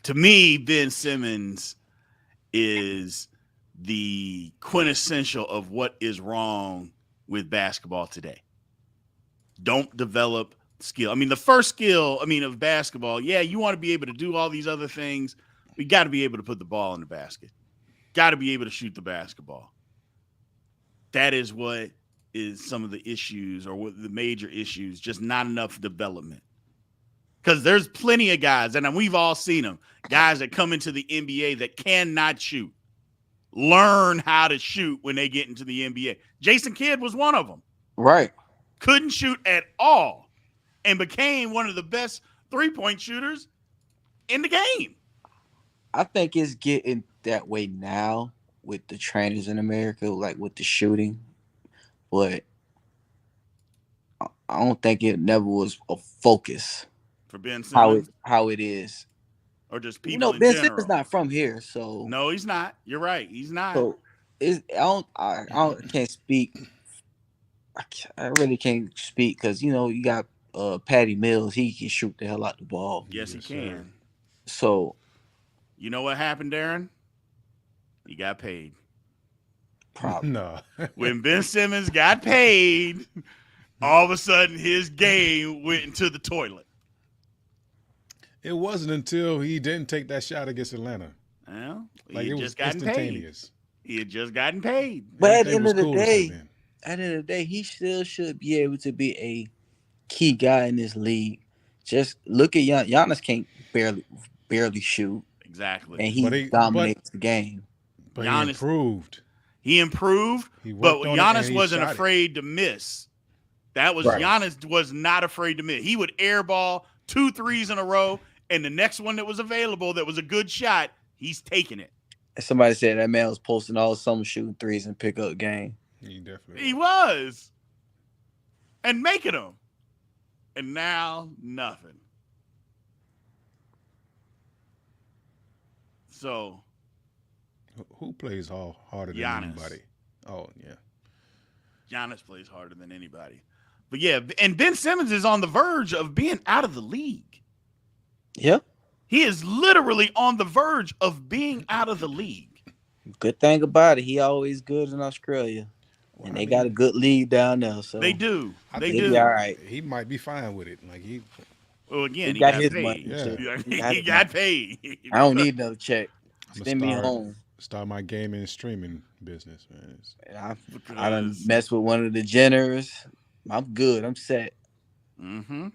to me, Ben Simmons is the quintessential of what is wrong with basketball today. Don't develop skill. I mean, the first skill, of basketball, yeah, you want to be able to do all these other things. We got to be able to put the ball in the basket. Got to be able to shoot the basketball. That is what is some of the issues, or what the major issues, just not enough development. Because there's plenty of guys, and we've all seen them, guys that come into the NBA that cannot shoot. Learn how to shoot when they get into the NBA. Jason Kidd was one of them. Right. Couldn't shoot at all and became one of the best three-point shooters in the game. I think it's getting that way now with the trainers in America, like with the shooting. But I don't think it never was a focus for Ben Simmons. How it is. Or just people in Ben general. Simmons not from here, so. No, he's not. You're right. He's not. So I can't speak. I really can't speak because, you got Patty Mills. He can shoot the hell out the ball. Yes, he can. So. You know what happened, Darren? He got paid. Probably. No. When Ben Simmons got paid, all of a sudden his game went into the toilet. It wasn't until he didn't take that shot against Atlanta. Well, like he it had was just gotten instantaneous. Paid. He had just gotten paid. But at the end of the day, he still should be able to be a key guy in this league. Just look at Giannis can't barely shoot. Exactly. And he dominates the game. But Giannis, he improved. But Giannis wasn't afraid to miss. That was Giannis was not afraid to miss. He would airball 2 threes in a row, and the next one that was available that was a good shot, he's taking it. Somebody said that man was posting all summer shooting threes and pick up game. He definitely He was. was. And making them. And now, nothing. So, Who plays harder than Giannis. anybody? Oh, yeah. Giannis plays harder than anybody. But yeah, and Ben Simmons is on the verge of being out of the league. Yeah. He is literally on the verge of being out of the league. Good thing about it, he always good in Australia. Well, And they got a good league down there. So They do. I They think do. be all right. He might be fine with it. Like Well, again, He got got his paid. money. Yeah. He got paid. I don't need another check. I'm Send me gonna home. start my gaming and streaming business, man. I done Because- messed with one of the Jenners. I'm good. I'm set. Mm-hmm.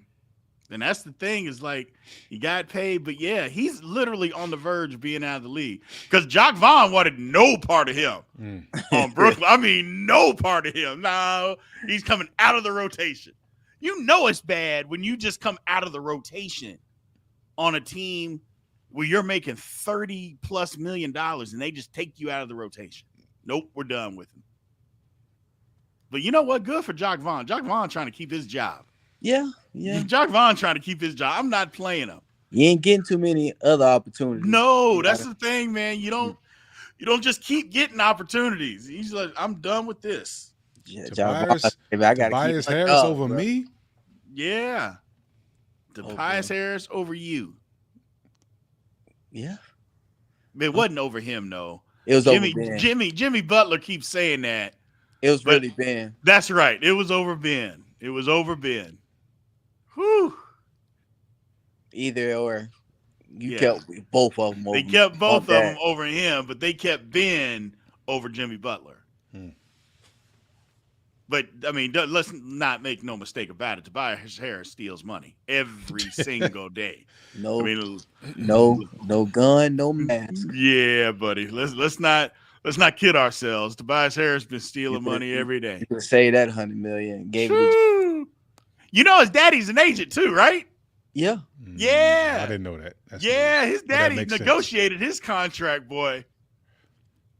And that's the thing is like he got paid, but yeah, he's literally on the verge of being out of the league because Jock Vaughn wanted no part of him on Brooklyn. I mean, no part of him. No, he's coming out of the rotation. You know it's bad when you just come out of the rotation on a team where you're making $30+ million and they just take you out of the rotation. Nope, we're done with him. But you know what? Good for Jock Vaughn. Jock Vaughn trying to keep his job. Yeah. Jock Vaughn trying to keep his job. I'm not playing him. You ain't getting too many other opportunities. No, that's the thing, man. You don't just keep getting opportunities. He's like, I'm done with this. Tobias Harris over me? Yeah. Tobias Harris over you. Yeah. It wasn't over him, though. It was Jimmy, over Ben. Jimmy Butler keeps saying that. It was really Ben. That's right. It was over Ben. It was over Ben. Whew. Either or. You kept both of them over. They kept both of them over him, but they kept Ben over Jimmy Butler. But, I mean, let's not make no mistake about it. Tobias Harris steals money every single day. No, I mean, no gun, no mask. Yeah, buddy. Let's not kid ourselves. Tobias Harris been stealing money every day. You could say that $100 million. Gave it. You know his daddy's an agent too, right? Yeah. Yeah. I didn't know that. His daddy negotiated his contract, boy.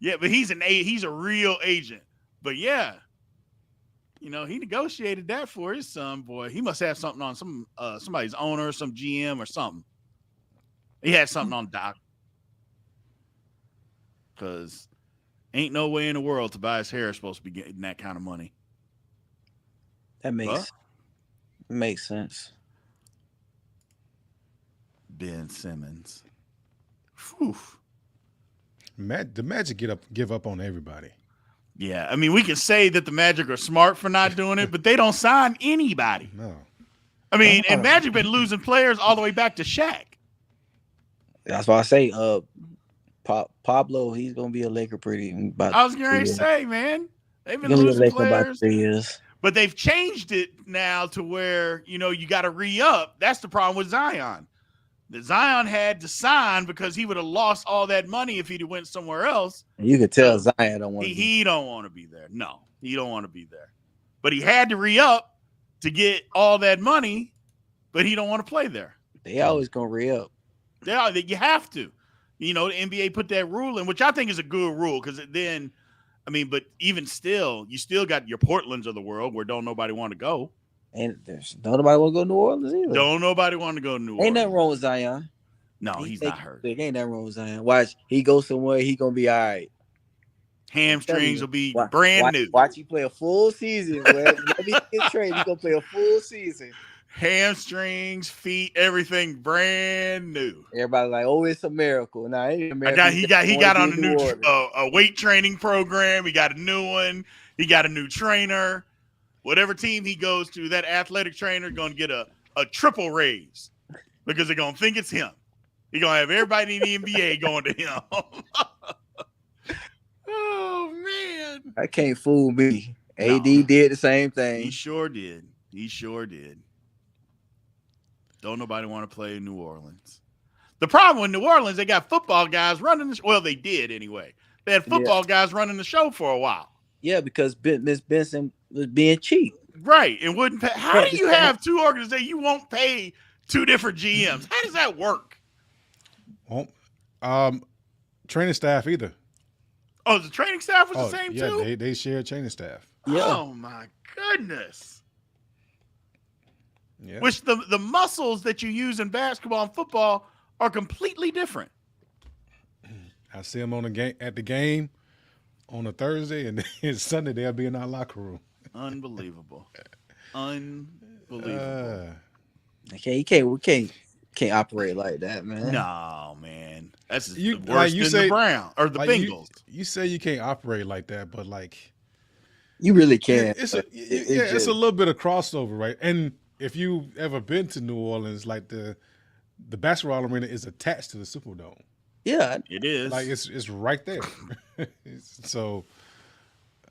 Yeah, but he's a real agent. But yeah, you know, he negotiated that for his son, boy. He must have something on somebody's owner, some GM or something. He had something on Doc. Because ain't no way in the world Tobias Harris supposed to be getting that kind of money. That makes sense. Ben Simmons. Whew. The Magic give up on everybody. Yeah, I mean, we can say that the Magic are smart for not doing it, but they don't sign anybody. No. I mean, and Magic been losing players all the way back to Shaq. That's why I say, Pablo, he's gonna be a Laker pretty. I was going to say, man, they've been losing losing players about 3 years. but they've changed it now to where you got to re-up. That's the problem with Zion. The Zion had to sign because he would have lost all that money if he'd went somewhere else. You could tell Zion don't want to. He don't want to be there. No, he don't want to be there. But he had to re-up to get all that money, but he don't want to play there. They always gonna re-up. You have to. The NBA put that rule in, which I think is a good rule because then, I mean, but even still, you still got your Portlands of the world where don't nobody want to go. And don't nobody want to go to New Orleans either. Don't nobody want to go to New Orleans. Ain't nothing wrong with Zion. No, he's not hurt. Ain't nothing wrong with Zion. Watch, he goes somewhere, he gonna be all right. Hamstrings will be brand new. Watch he play a full season. Whenever he get traded, he gonna play a full season. Hamstrings, feet, everything brand new. Everybody's like, "Oh, it's a miracle." Nah, it ain't a miracle. He got on a new a weight training program. He got a new one. He got a new trainer. Whatever team he goes to, that athletic trainer going to get a triple raise because they're going to think it's him. He's going to have everybody in the NBA going to him. Oh, man. I can't fool me. No. AD did the same thing. He sure did. Don't nobody want to play in New Orleans. The problem with New Orleans, they got football guys running the show. Well, they did anyway. They had football guys running the show for a while. Yeah, because Miss Benson was being cheap. Right. And wouldn't pay. How do you have two organizations? You won't pay two different GMs. How does that work? Well, training staff either. Oh, the training staff was Oh, the same yeah, too? they share training staff. Yeah. Oh my goodness. Yeah. Which the muscles that you use in basketball and football are completely different. I see them at the game on a Thursday, and then Sunday they'll be in our locker room. Unbelievable. Unbelievable. Okay, we can't operate like that, man. No, man. That's You- worse like you than say- the Brown or the Like Bengals. you say you can't operate like that, but like You really can. it's just- a little bit of crossover, right? And if you've ever been to New Orleans, like the basketball arena is attached to the Superdome. yeah. It is. Like it's right there. So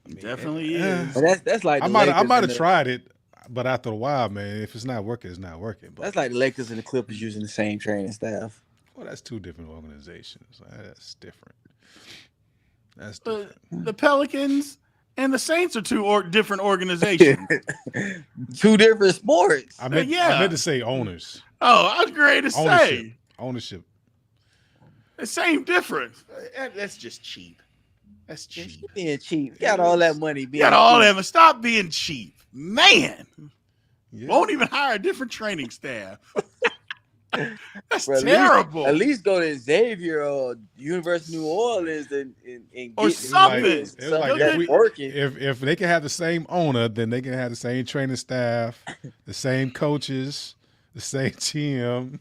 It definitely yeah. is. But that's like I the might Lakers have and the- tried it, but after a while, man, if it's not working, it's not working. But That's like the Lakers and the Clippers using the same training staff. well, that's two different organizations. That's different. That's The, different. the Pelicans and the Saints are two different organizations. Two different sports. I meant to say owners. Oh, I was great to say. Ownership. The same difference. That's just cheap. That's Yeah, cheap. she being cheap. Got all that money. You Being got all cheap. that. Stop being cheap. Man. Yeah. Won't even hire a different training staff. That's Bro, terrible. At least go to Xavier or University of New Orleans and Or get something. It's like if working. If they can have the same owner, then they can have the same training staff, the same coaches, the same GM.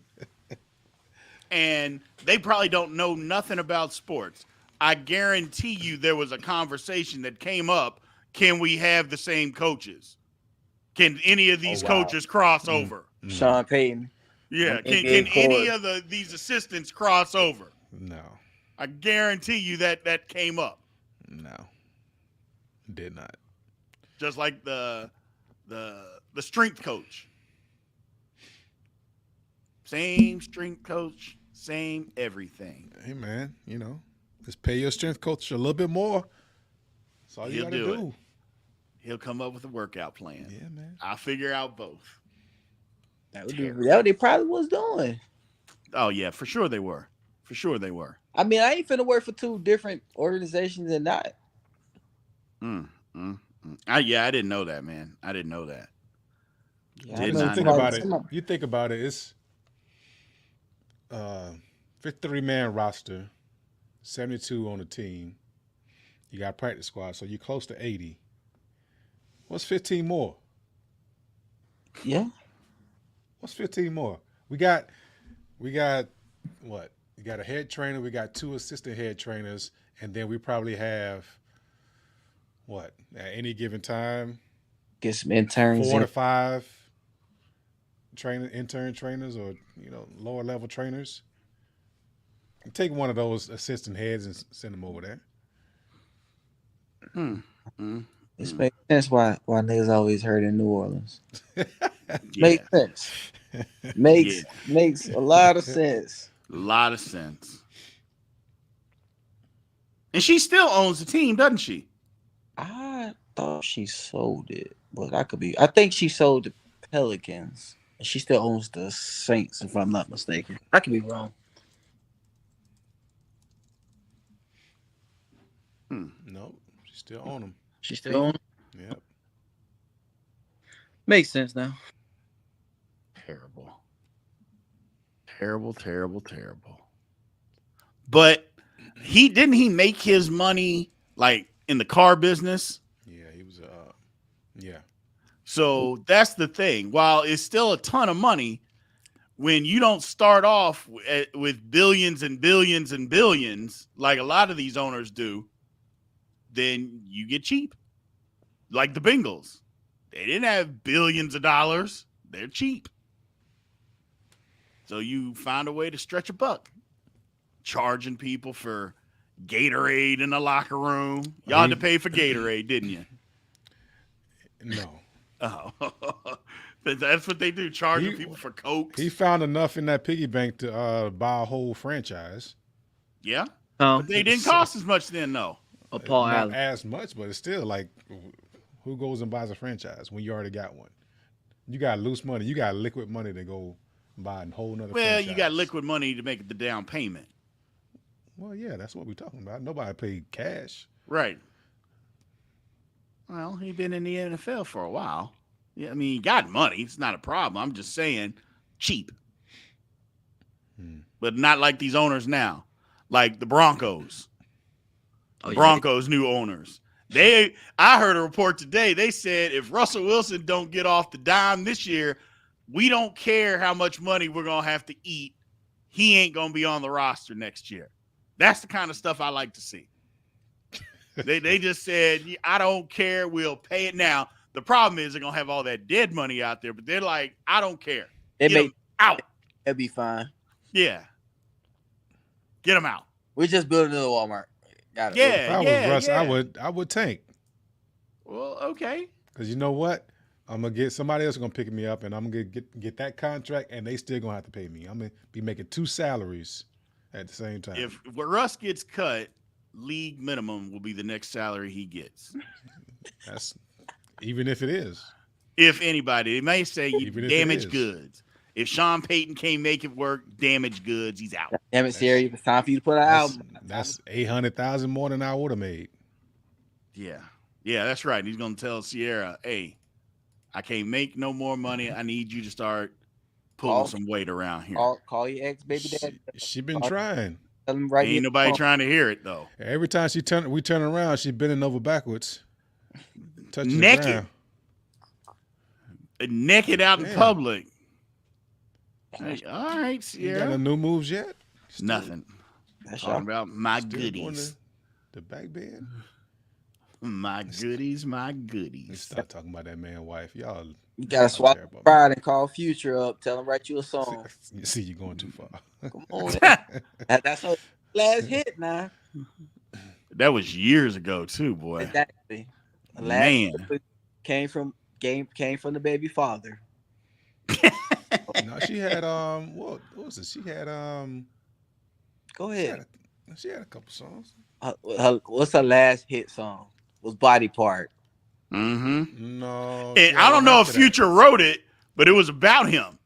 And they probably don't know nothing about sports. I guarantee you there was a conversation that came up. Can we have the same coaches? Can any of these wow. coaches cross over? Sean Payton. Yeah. And Can NBA any court. of these assistants cross over? No, I guarantee you that came up. no, did not. Just like the strength coach. Same strength coach, same everything. Hey man, just pay your strength coach a little bit more. That's all you He'll gotta do do. He'll come up with a workout plan. Yeah, man. I'll figure out both. That what they probably was doing. Oh yeah, for sure they were. For sure they were. I mean, I ain't finna work for two different organizations and not. I didn't know that, man. I didn't know that. Yeah, Did I know not Think know. about it. You think about it. It's 53-man roster, 72 on the team. You got practice squad, so you're close to 80. What's 15 more? Yeah. What's 15 more? We got what? You got a head trainer, we got 2 assistant head trainers, and then we probably have what? At any given time, Get some interns. 4 to in. 5 intern trainers or lower level trainers. Take one of those assistant heads and send them over there. This makes sense why niggas always hurt in New Orleans. Yeah. Makes sense. Makes a lot of sense. A lot of sense. And she still owns the team, doesn't she? I thought she sold it, but I think she sold the Pelicans. And she still owns the Saints, if I'm not mistaken. I could be wrong. No, she still own them. She still owns. Yep. Makes sense now. Terrible. Terrible, terrible, terrible. But didn't he make his money like in the car business? Yeah, he was. Yeah. So that's the thing. While it's still a ton of money, when you don't start off with billions and billions and billions, like a lot of these owners do, then you get cheap. Like the Bengals. They didn't have billions of dollars. They're cheap. So you found a way to stretch a buck. Charging people for Gatorade in the locker room. Y'all had to pay for Gatorade, didn't you? No. Oh, that's what they do, charging people for Cokes. He found enough in that piggy bank to buy a whole franchise. Yeah, but they didn't cost as much then, though. Paul Not Allen. as much, but it's still like, who goes and buys a franchise when you already got one? You got loose money. You got liquid money to go buy a whole nother Well, franchise. you got liquid money to make the down payment. Well, yeah, that's what we're talking about. Nobody paid cash. Right. Well, he been in the NFL for a while. Yeah, I mean, he got money. It's not a problem. I'm just saying, cheap. But not like these owners now, like the Broncos. The Broncos' new owners. I heard a report today. They said if Russell Wilson don't get off the dime this year, we don't care how much money we're gonna have to eat. He ain't gonna be on the roster next year. That's the kind of stuff I like to see. They just said, I don't care. We'll pay it now. The problem is they're gonna have all that dead money out there, but they're like, I don't care. Get him out. It'll be fine. Yeah. Get him out. We just built another Walmart. Got it. Yeah. If I was Russ, I would tank. Well, okay. Because you know what? I'm gonna get somebody else gonna pick me up, and I'm gonna get that contract, and they still gonna have to pay me. I'm gonna be making 2 salaries at the same time. If Russ gets cut, league minimum will be the next salary he gets. That's even if it is. If anybody, they may say Even if it damaged is. goods. If Sean Payton can't make it work, damaged goods, he's out. Damn it, Sierra. It's time for you to put an album. That's 800,000 more than I would have made. Yeah. Yeah, that's right. He's gonna tell Sierra, hey, I can't make no more money. I need you to start pulling some weight around here. Call your ex baby dad. She been trying. Tell him right Ain't nobody trying to hear it though. Every time we turn around, she bending over backwards, touching Naked. the ground. Naked out in Damn. public. Hey, all right, You got Sierra. no new moves yet? Nothing. That's Talking all. about my Still doing goodies. the back bend. My goodies, my Let's goodies. stop talking about that man wife. Y'all You gotta swap terrible. pride and call Future up. Tell him write you a song. see you going too far. Come on. That's her last hit now. That was years ago too, boy. Exactly. The last Man. hit came from the baby father. No, she had what was it? She had Go ahead. she had a couple songs. What's her last hit song? Was Body Part. Mm-hmm. No, And I don't know if Future wrote it, but it was about him.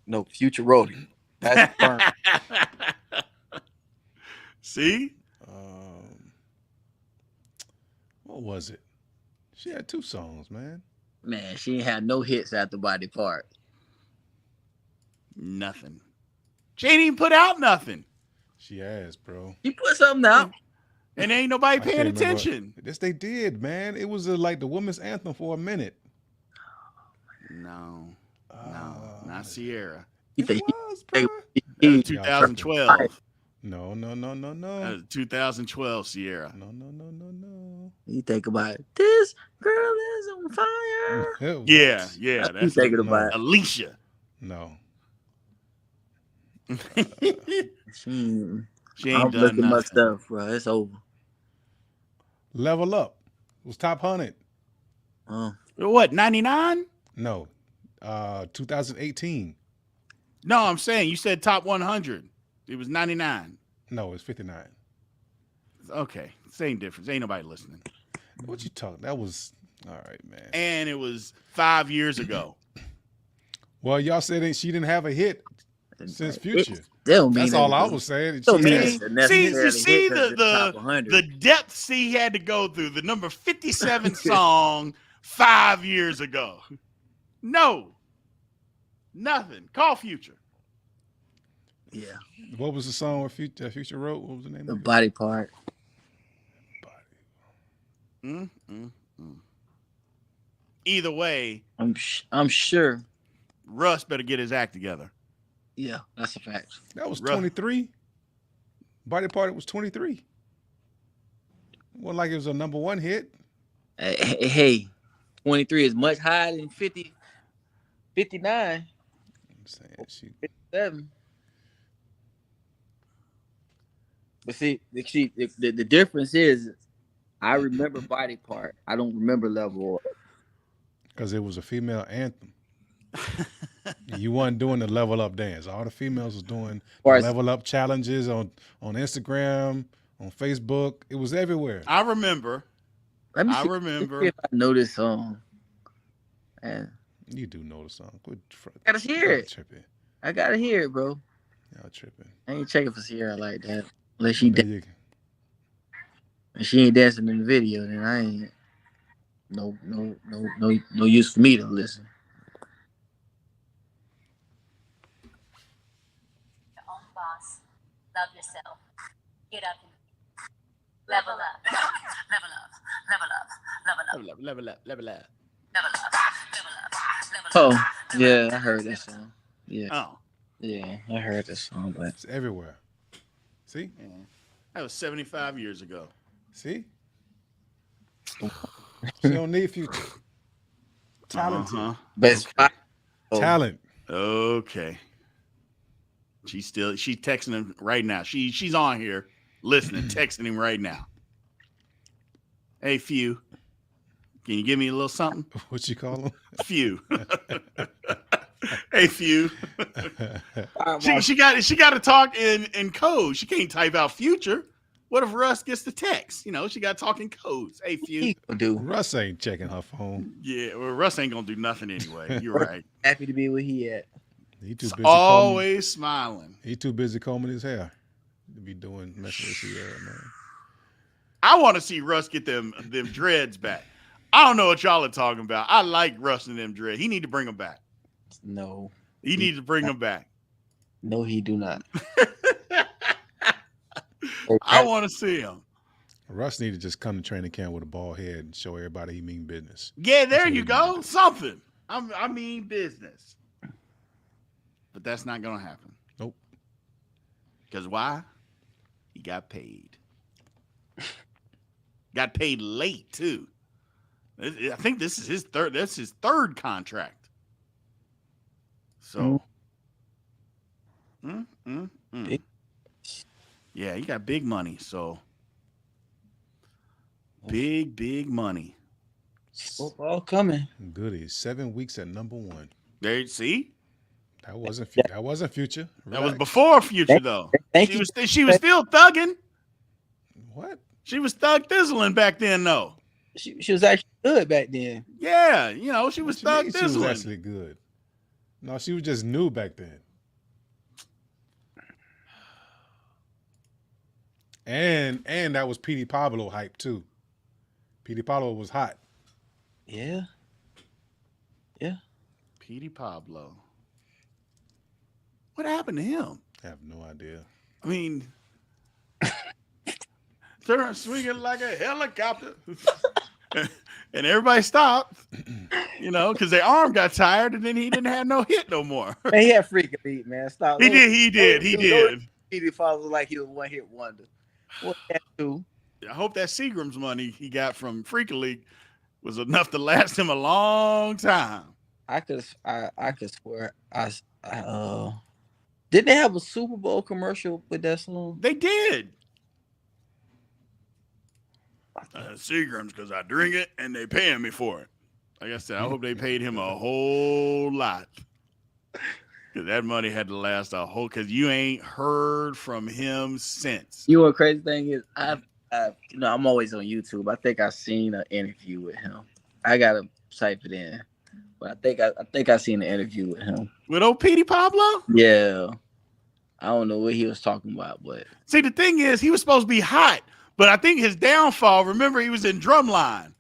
No, Future wrote it. That's burn. See? What was it? She had 2 songs, man. Man, she ain't had no hits after Body Part. Nothing. She ain't even put out nothing. She has, bro. He put something out. And ain't nobody I can't paying remember. attention. Yes, they did, man. It was like the women's anthem for a minute. No, not Sierra. You It think was, he- bro. That was he- 2012. No. That was 2012 Sierra. No. You think about it. This girl is on fire. What? Yeah. You That's thinking about it. Alicia. No. She I'm ain't done looking my nothing. stuff, bro. It's over. Level Up was top 100. What, 99? No. 2018. No, I'm saying you said top 100. It was 99. No, it's 59. Okay, same difference. Ain't nobody listening. What you talking? That was all right, man. And it was 5 years ago. Well, y'all said she didn't have a hit since Future. They don't mean That's all I anything. was saying. Don't She mean had- it's necessarily you see hit 'cause it's top 100. the depths he had to go through. The number 57 song 5 years ago. No, nothing. Call Future. Yeah, What was the song where Future wrote? What was the name the of it? Body Part. Either way, I'm sure. Russ better get his act together. Yeah, that's a fact. That was Rough. 23. Body Party was 23. Wasn't like it was a number 1 hit. Hey, 23 is much higher than 50, 59, I'm saying 57. But see, the difference is, I remember Body Part. I don't remember Level Up. because it was a female anthem. You wasn't doing the level up dance. All the females was doing the Or- level up challenges on Instagram, on Facebook. It was everywhere. I remember. Let me I see, remember. Let me see if I know this song. And You do know the song. Quit gotta hear it. Tripping. I gotta hear it, bro. Y'all tripping. I ain't checking for Sierra like that. Unless she There you go. and she ain't dancing in the video, then I ain't no use for me to listen. Your own boss. Love yourself. Get up and level up. Level up. Level up. Level up. Level up. Level up. Level up. Level up. Oh, yeah, I heard that song. Yeah, Oh, yeah, I heard that song, but It's everywhere. See? yeah. That was 75 years ago. See? She don't need Future. Talented. Uh-huh. best five. Oh, Talent. Okay. She's texting him right now. She's on here listening, texting him right now. Hey, Few, can you give me a little something? What you call him? Few. Hey, Few. All She got to talk in code. She can't type out future. What if Russ gets the text? She got to talk in codes. Hey, Few. he gonna do. Russ ain't checking her phone. Yeah, well, Russ ain't gonna do nothing anyway. You're right. Happy to be where he at. He too busy Always smiling. He too busy combing his hair to be messing with Sierra, man. I want to see Russ get them dreads back. I don't know what y'all are talking about. I like Russ and them dreads. He need to bring them back. No, He needs to bring them back. no, he do not. I want to see him. Russ need to just come to training camp with a bald head and show everybody he mean business. Yeah, there That's what you he go. needs. Something. I mean business. But that's not going to happen. Nope. Because why? He got paid. Got paid late, too. I think this is his third. That's his third contract. So. Big. Yeah, he got big money. So. Big money. Football coming. Goodies. 7 weeks at number 1. There, see? That wasn't Future. That was Relax. before Future, though. Thank She you. was still thugging. What? She was thug thizzling back then, though. She was actually good back then. Yeah, she was What you thug mean she was thizzling. actually good. No, she was just new back then. And that was Petey Pablo hype too. Petey Pablo was hot. Yeah. Petey Pablo. What happened to him? I have no idea. I mean, they're swinging like a helicopter. And everybody stopped, because their arm got tired and then he didn't have no hit no more. Man, he had freak beat, man. Stop. He did. He follows like he was one hit wonder. What that do? I hope that Seagram's money he got from Freaky League was enough to last him a long time. I could swear didn't they have a Super Bowl commercial with that song? They did. Seagram's because I drink it and they paying me for it. Like I said, I hope they paid him a whole lot. Because that money had to last a whole, because you ain't heard from him since. You know what crazy thing is? I'm always on YouTube. I think I seen an interview with him. I gotta type it in. But I think I seen an interview with him. With old Petey Pablo? Yeah. I don't know what he was talking about, but See, the thing is, he was supposed to be hot, but I think his downfall, remember, he was in Drumline,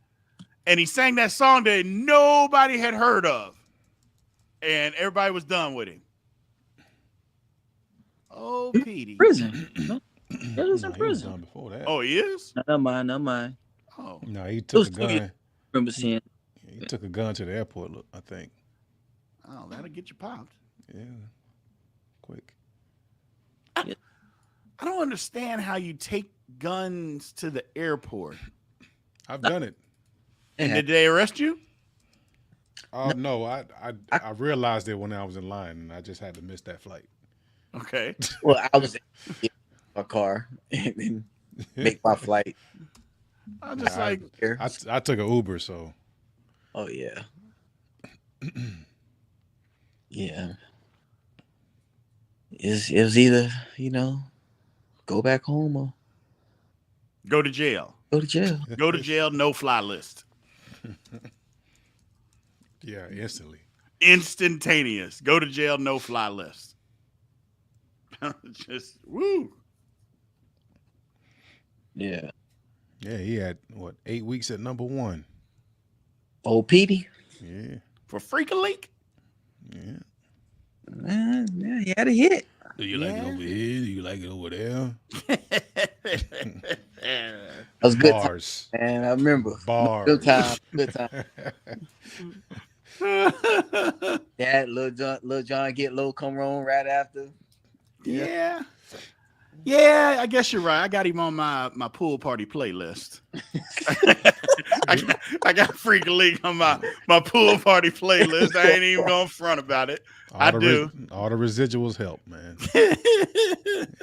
and he sang that song that nobody had heard of, and everybody was done with him. Oh, Petey. prison. No, he was in No, he was prison. done before that. Oh, he is? Never mind. Oh. No, he took a It was gun. Remember seeing He took a gun to the airport, I think. Oh, that'll get you popped. Yeah. Quick. I don't understand how you take guns to the airport. I've done it. And did they arrest you? No, I realized it when I was in line, and I just had to miss that flight. Okay. Well, I was in my car and then make my flight. I'm just Nah, like, Here. I took an Uber, so Oh yeah. Yeah. It was either, go back home or go to jail. go to jail. Go to jail, no fly list. yeah, instantly. Instantaneous. Go to jail, no fly list. Just woo. Yeah. Yeah, he had what 8 weeks at number 1. Old Petey. Yeah, For Freaking League? yeah. Man, yeah, he had a hit. Do you like it Yeah. over here? Do you like it over there? That was good time, Bars, man. I remember. bars. Good time. Good time. Yeah, Lil John Get Low come on right after. Yeah. Yeah, I guess you're right. I got him on my pool party playlist. I got Freaking League on my pool party playlist. I ain't even going front about it. I do. All the residuals help, man.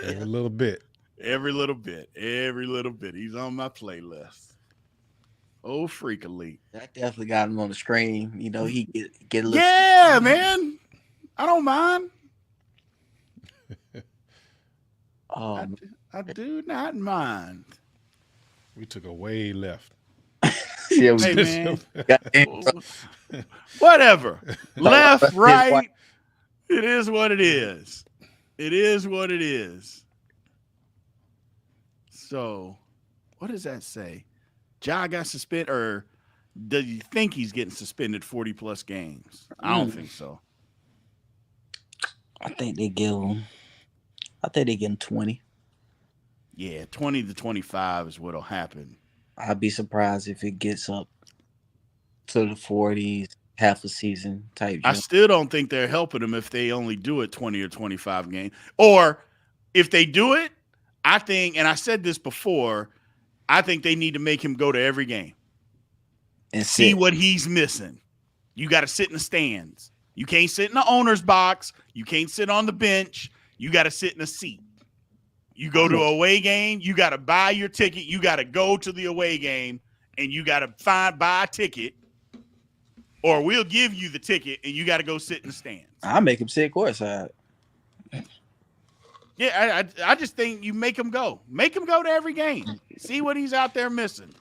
Every little bit. Every little bit. Every little bit. He's on my playlist. Oh, Freaking League. That definitely got him on the screen. You know, he get a little. Yeah, man. I don't mind. Oh, I do not mind. We took a way left. yeah, Hey, man. got- Whatever. Left, His right. wife. It is what it is. It is what it is. So, what does that say? Ja got suspended, or do you think he's getting suspended 40 plus games? I don't think so. I think they give him 20. Yeah, 20 to 25 is what'll happen. I'd be surprised if it gets up to the 40s, half a season type. I still don't think they're helping him if they only do it 20 or 25 games. Or if they do it, I think, and I said this before, I think they need to make him go to every game and see what he's missing. You got to sit in the stands. You can't sit in the owner's box. You can't sit on the bench. You got to sit in a seat. You go to a away game, you got to buy your ticket. You got to go to the away game, and you got to buy a ticket, or we'll give you the ticket, and you got to go sit in the stands. I'll make him sit courtside. Yeah, I just think you make him go. Make him go to every game. See what he's out there missing.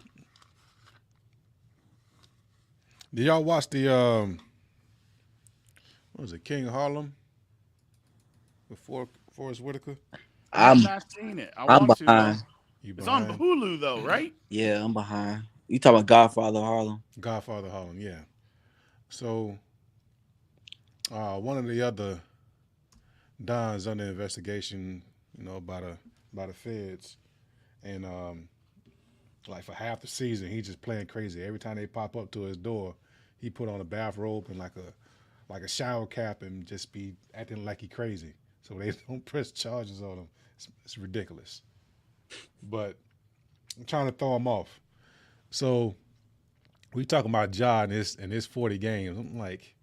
Did y'all watch the what was it, King of Harlem? Before Forrest Whitaker? I've not seen it. I'm want behind. to. You It's on behind? Hulu though, right? Yeah, I'm behind. You talking about Godfather of Harlem? Godfather of Harlem, yeah. So one of the other Don's under investigation, you know, by the feds, and like for half the season, he just playing crazy. Every time they pop up to his door, he put on a bathrobe and like a shower cap and just be acting like he crazy. So they don't press charges on him. It's ridiculous. But I'm trying to throw him off. So we talking about Ja in his 40 games. I'm like,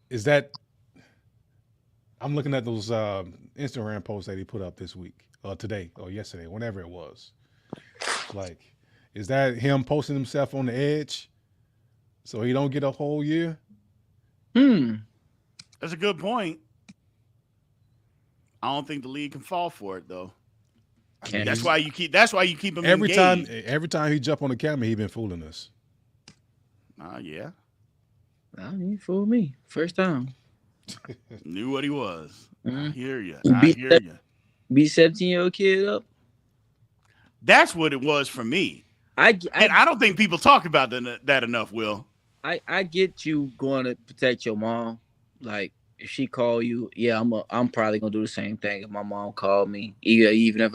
is that? I'm looking at those Instagram posts that he put up this week, or today, or yesterday, whenever it was. Like, is that him posting himself on the edge so he don't get a whole year? That's a good point. I don't think the league can fall for it though. That's why you keep him every engaged. every time he jump on the camera, he been fooling us. Yeah. You fooled me. First time. Knew what he was. I hear you. Beat 17-year-old kid up. That's what it was for me. And I don't think people talk about that enough, Will. I get you going to protect your mom. Like, if she call you, yeah, I'm probably gonna do the same thing if my mom called me. Even if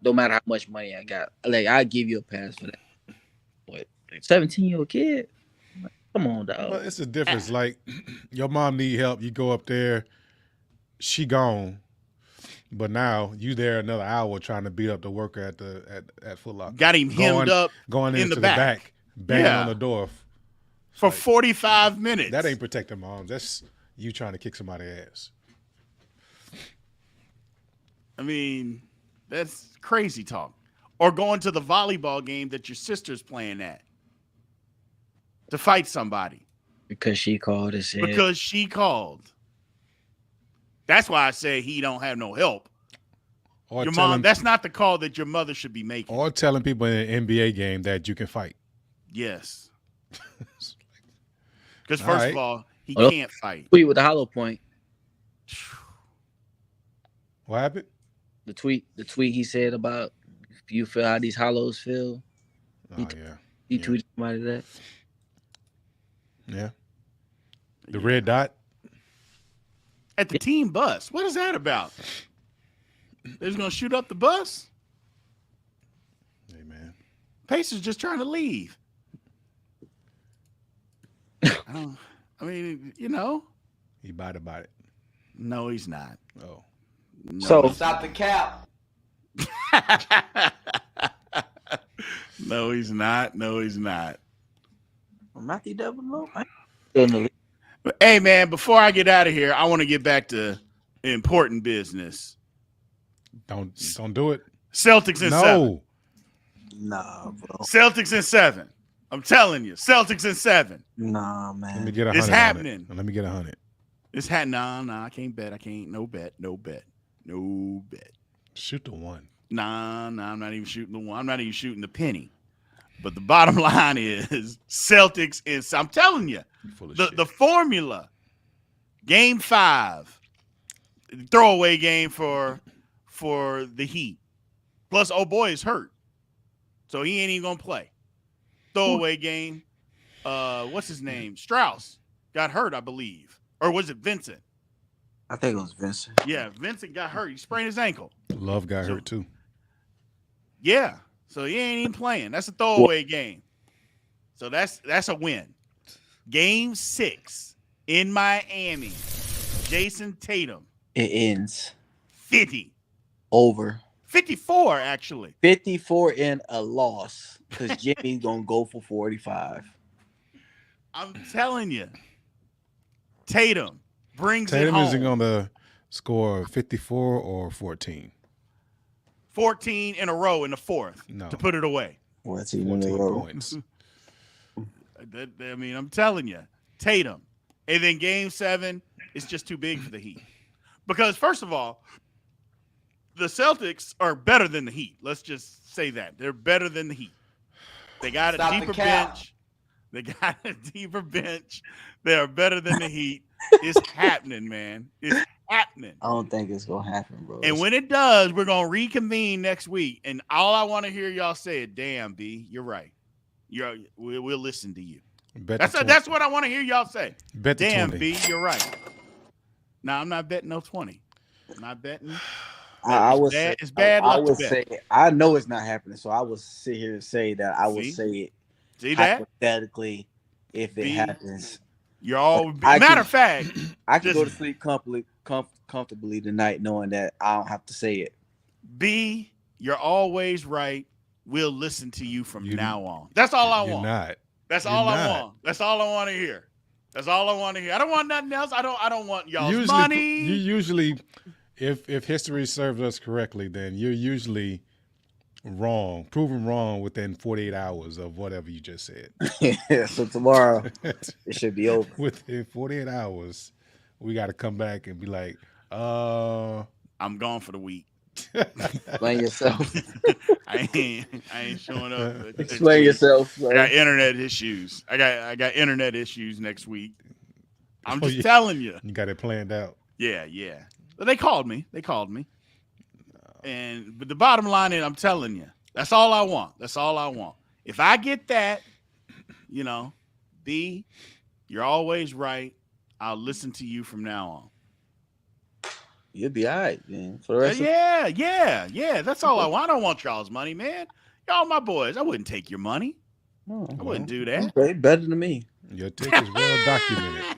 no matter how much money I got, like, I give you a pass for that. But 17-year-old kid, come on, dog. Well, it's a difference. Like, your mom need help. You go up there, she gone, but now you there another hour trying to beat up the worker at Foot Locker. Got him hemmed up going in the back, banging on the door for 45 minutes. That ain't protecting moms. That's you trying to kick somebody's ass. I mean, that's crazy talk. Or going to the volleyball game that your sister's playing at to fight somebody. Because she called and said. Because she called. That's why I say he don't have no help. Or your mom, that's not the call that your mother should be making. Or telling people in an NBA game that you can fight. Yes. Because first of all, he can't fight. With the hollow point. What happened? The tweet he said about if you feel how these hollows feel. Oh yeah. He tweeted somebody that. Yeah. The red dot at the team bus. What is that about? They're just gonna shoot up the bus? Hey man. Pacers just trying to leave. I mean, you know. He bought about it. No, he's not. Oh. No, So Stop the cap. no, he's not. No, he's not. Matthew Devereaux. But, hey, man, before I get out of here, I want to get back to important business. Don't do it. Celtics in 7. Nah, bro. Celtics in 7. I'm telling you, Celtics in 7. Nah, man. Let me get 100. It's happening. Let me get 100. It's happening. Nah, I can't bet. I can't. No bet. Shoot the one. Nah, I'm not even shooting the one. I'm not even shooting the penny. But the bottom line is Celtics is, I'm telling you, the formula, game 5, throwaway game for the Heat. Plus, oh boy is hurt. So he ain't even going to play. Throwaway game. What's his name? Strauss got hurt, I believe. Or was it Vincent? I think it was Vincent. Yeah, Vincent got hurt. He sprained his ankle. Love got hurt too. Yeah. So he ain't even playing. That's a throwaway game. So that's a win. Game 6 in Miami. Jason Tatum. It ends 50. over 54, actually. 54 in a loss because Jimmy's gonna go for 45. I'm telling you. Tatum brings it Tatum home. isn't going to score 54 or 14. 14 in a row in the fourth to put it away. 14 in a 14 row. points. I mean, I'm telling you, Tatum. And then game 7, it's just too big for the Heat. Because, first of all, the Celtics are better than the Heat. Let's just say that. They're better than the Heat. They got a deeper bench. They got a deeper bench. They are better than the Heat. It's happening, man. It's happening. I don't think it's gonna happen, bro. And when it does, we're gonna reconvene next week. And all I want to hear y'all say is, "Damn, B, you're right. We'll listen to you." That's what I want to hear y'all say. Bet the Damn, 20. B, you're right. No, I'm not betting no 20. I'm not betting. I would bad. say It's bad I luck would to say bet. I know it's not happening, so I would sit here and say that I would say it See that? hypothetically if it B, happens. You're all. I Matter can- of fact, I can go to just- sleep comfortably tonight knowing that I don't have to say it. B, you're always right. We'll listen to you from You- now on. That's all I You're want. not. That's You're all I not. want. That's all I want to hear. That's all I want to hear. I don't want nothing else. I don't want y'all's You money. usually, if history serves us correctly, then you're usually wrong, proven wrong within 48 hours of whatever you just said. So tomorrow it should be over. Within 48 hours, we got to come back and be like, I'm gone for the week. Explain yourself. I ain't showing up. Explain yourself. I got internet issues. I got internet issues next week. I'm Oh, just yeah. telling you. you got it planned out. Yeah. But they called me. But the bottom line is, I'm telling you, that's all I want. If I get that, B, you're always right. I'll listen to you from now on. You'll be all right, man. For the rest of Yeah. That's all I want. I don't want y'all's money, man. Y'all my boys. I wouldn't take your money. No, I wouldn't do that. Okay, better than me. Your take is well documented.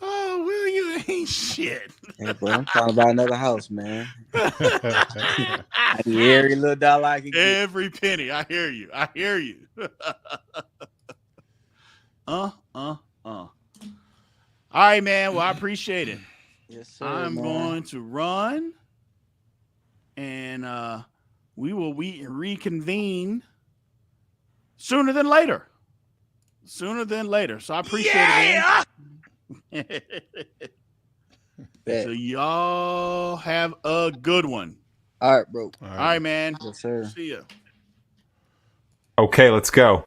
Oh, Will, you ain't shit. Hey, bro, I'm trying to buy another house, man. I need every little dollar I can get. Every penny. I hear you. All right, man. Well, I appreciate it. Yes, sir. I'm man. going to run, and we will reconvene sooner than later. So I appreciate it, man. So y'all have a good one. All right, bro. All right, man. Yes, sir. See ya. Okay, let's go.